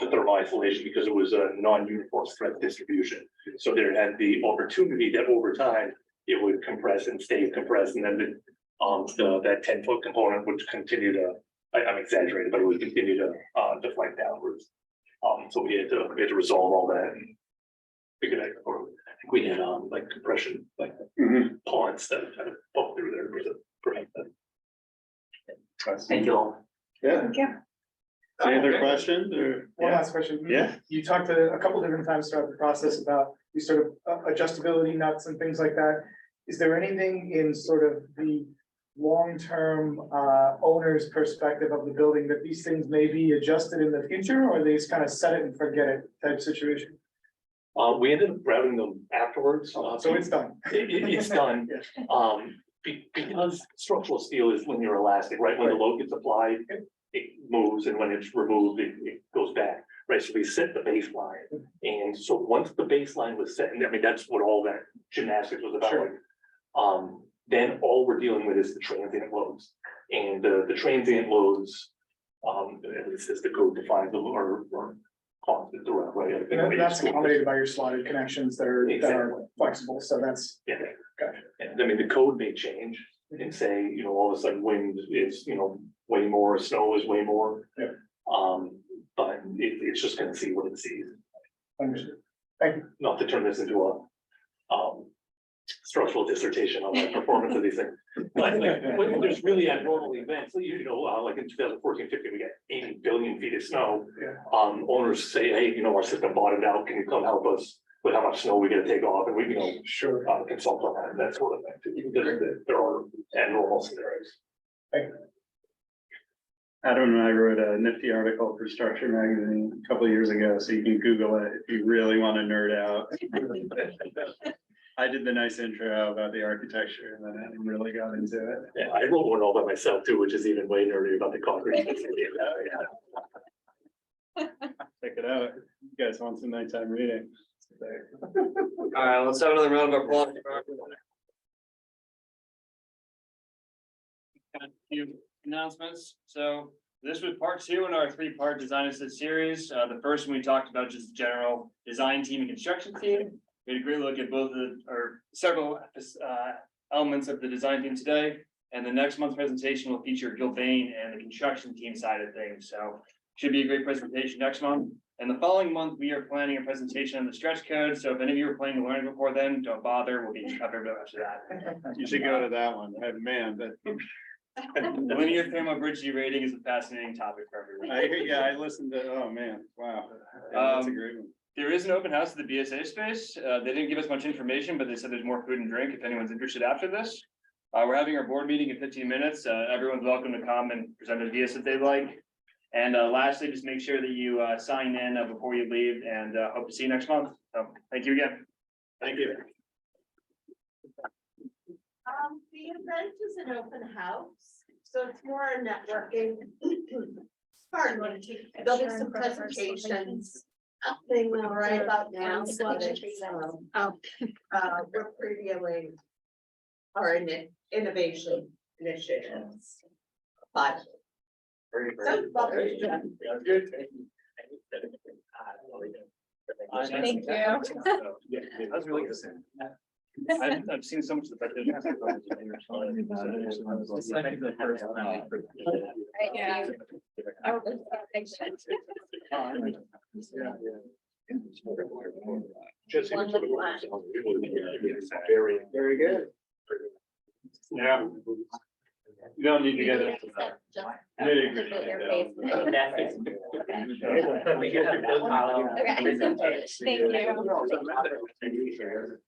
thermal isolation because it was a non-uniform strength distribution. So there had the opportunity that over time it would compress and stay compressed, and then that 10-foot component would continue to, I'm exaggerating, but it would continue to deflect downwards. So we had to resolve all that and figure that out. I think we had like compression, like ponds that kind of poke through there to prevent that. Thank you all. Yeah. Yeah. Any other questions or? One last question. You talked a couple different times throughout the process about these sort of adjustability nuts and things like that. Is there anything in sort of the long-term owner's perspective of the building that these things may be adjusted in the future, or they just kind of set it and forget it type situation? We ended up routing them afterwards. So it's done. It's done. Because structural steel is linear elastic, right? When the load gets applied, it moves, and when it's removed, it goes back, right? So we set the baseline. And so once the baseline was set, and I mean, that's what all that gymnastics was about. Sure. Then all we're dealing with is the transient loads. And the transient loads, at least as the code defines them, are constant throughout, right? And that's accommodated by your slotted connections that are Exactly. flexible, so that's. Yeah. Gotcha. And I mean, the code may change and say, all of a sudden wind is, way more, snow is way more. Yeah. But it's just gonna see what it sees. Understood. Not to turn this into structural dissertation on the performance of these things. But like, when there's really abnormal events, like in 2014, 15, we got 80 billion feet of snow. Owners say, hey, our system bottomed out, can you come help us with how much snow we gotta take off? And we, Sure. consult on that sort of thing. Because there are abnormal scenarios. Adam and I wrote a nifty article for Structure Magazine a couple of years ago, so you can Google it if you really want to nerd out. I did the nice intro about the architecture and then I really got into it. Yeah, I wrote one all by myself too, which is even way nerdy about the concrete. Check it out. You guys want some nighttime reading? All right, let's have another round of applause. A few announcements. So this was part 2 in our 3-part design assist series. The first one we talked about just general design team and construction team. We had a great look at both or several elements of the design team today. And the next month's presentation will feature Gil Bain and the construction team side of things. So should be a great presentation next month. And the following month, we are planning a presentation on the stretch code. So if any of you are planning to learn it before then, don't bother. We'll be covered after that. You should go to that one. Man, that. The linear thermal-bridge rating is a fascinating topic for everyone. I listened to, oh man, wow. Yeah, that's a great one. There is an open house at the BSA space. They didn't give us much information, but they said there's more food and drink if anyone's interested after this. We're having our board meeting in 15 minutes. Everyone's welcome to come and present ideas if they'd like. And lastly, just make sure that you sign in before you leave, and hope to see you next month. So thank you again. Thank you. The event is an open house, so it's more a networking. Pardon me, there'll be some presentations. Happening right about now. We're previewing our innovation initiatives. But. Thank you. That's really good. I've seen so much of that. Yeah. Very, Very good. Yeah. You don't need to get it. Thank you.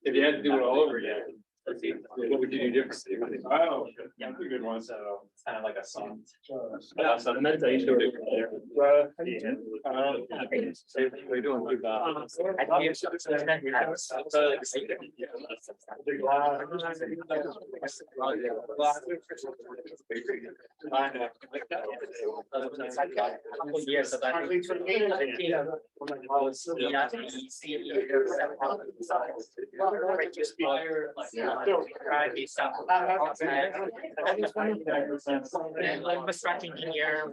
If you had to do it all over again, what would you do differently? Oh, that's a good one. So it's kind of like a song. We're doing Years of that. Like, was tracking here.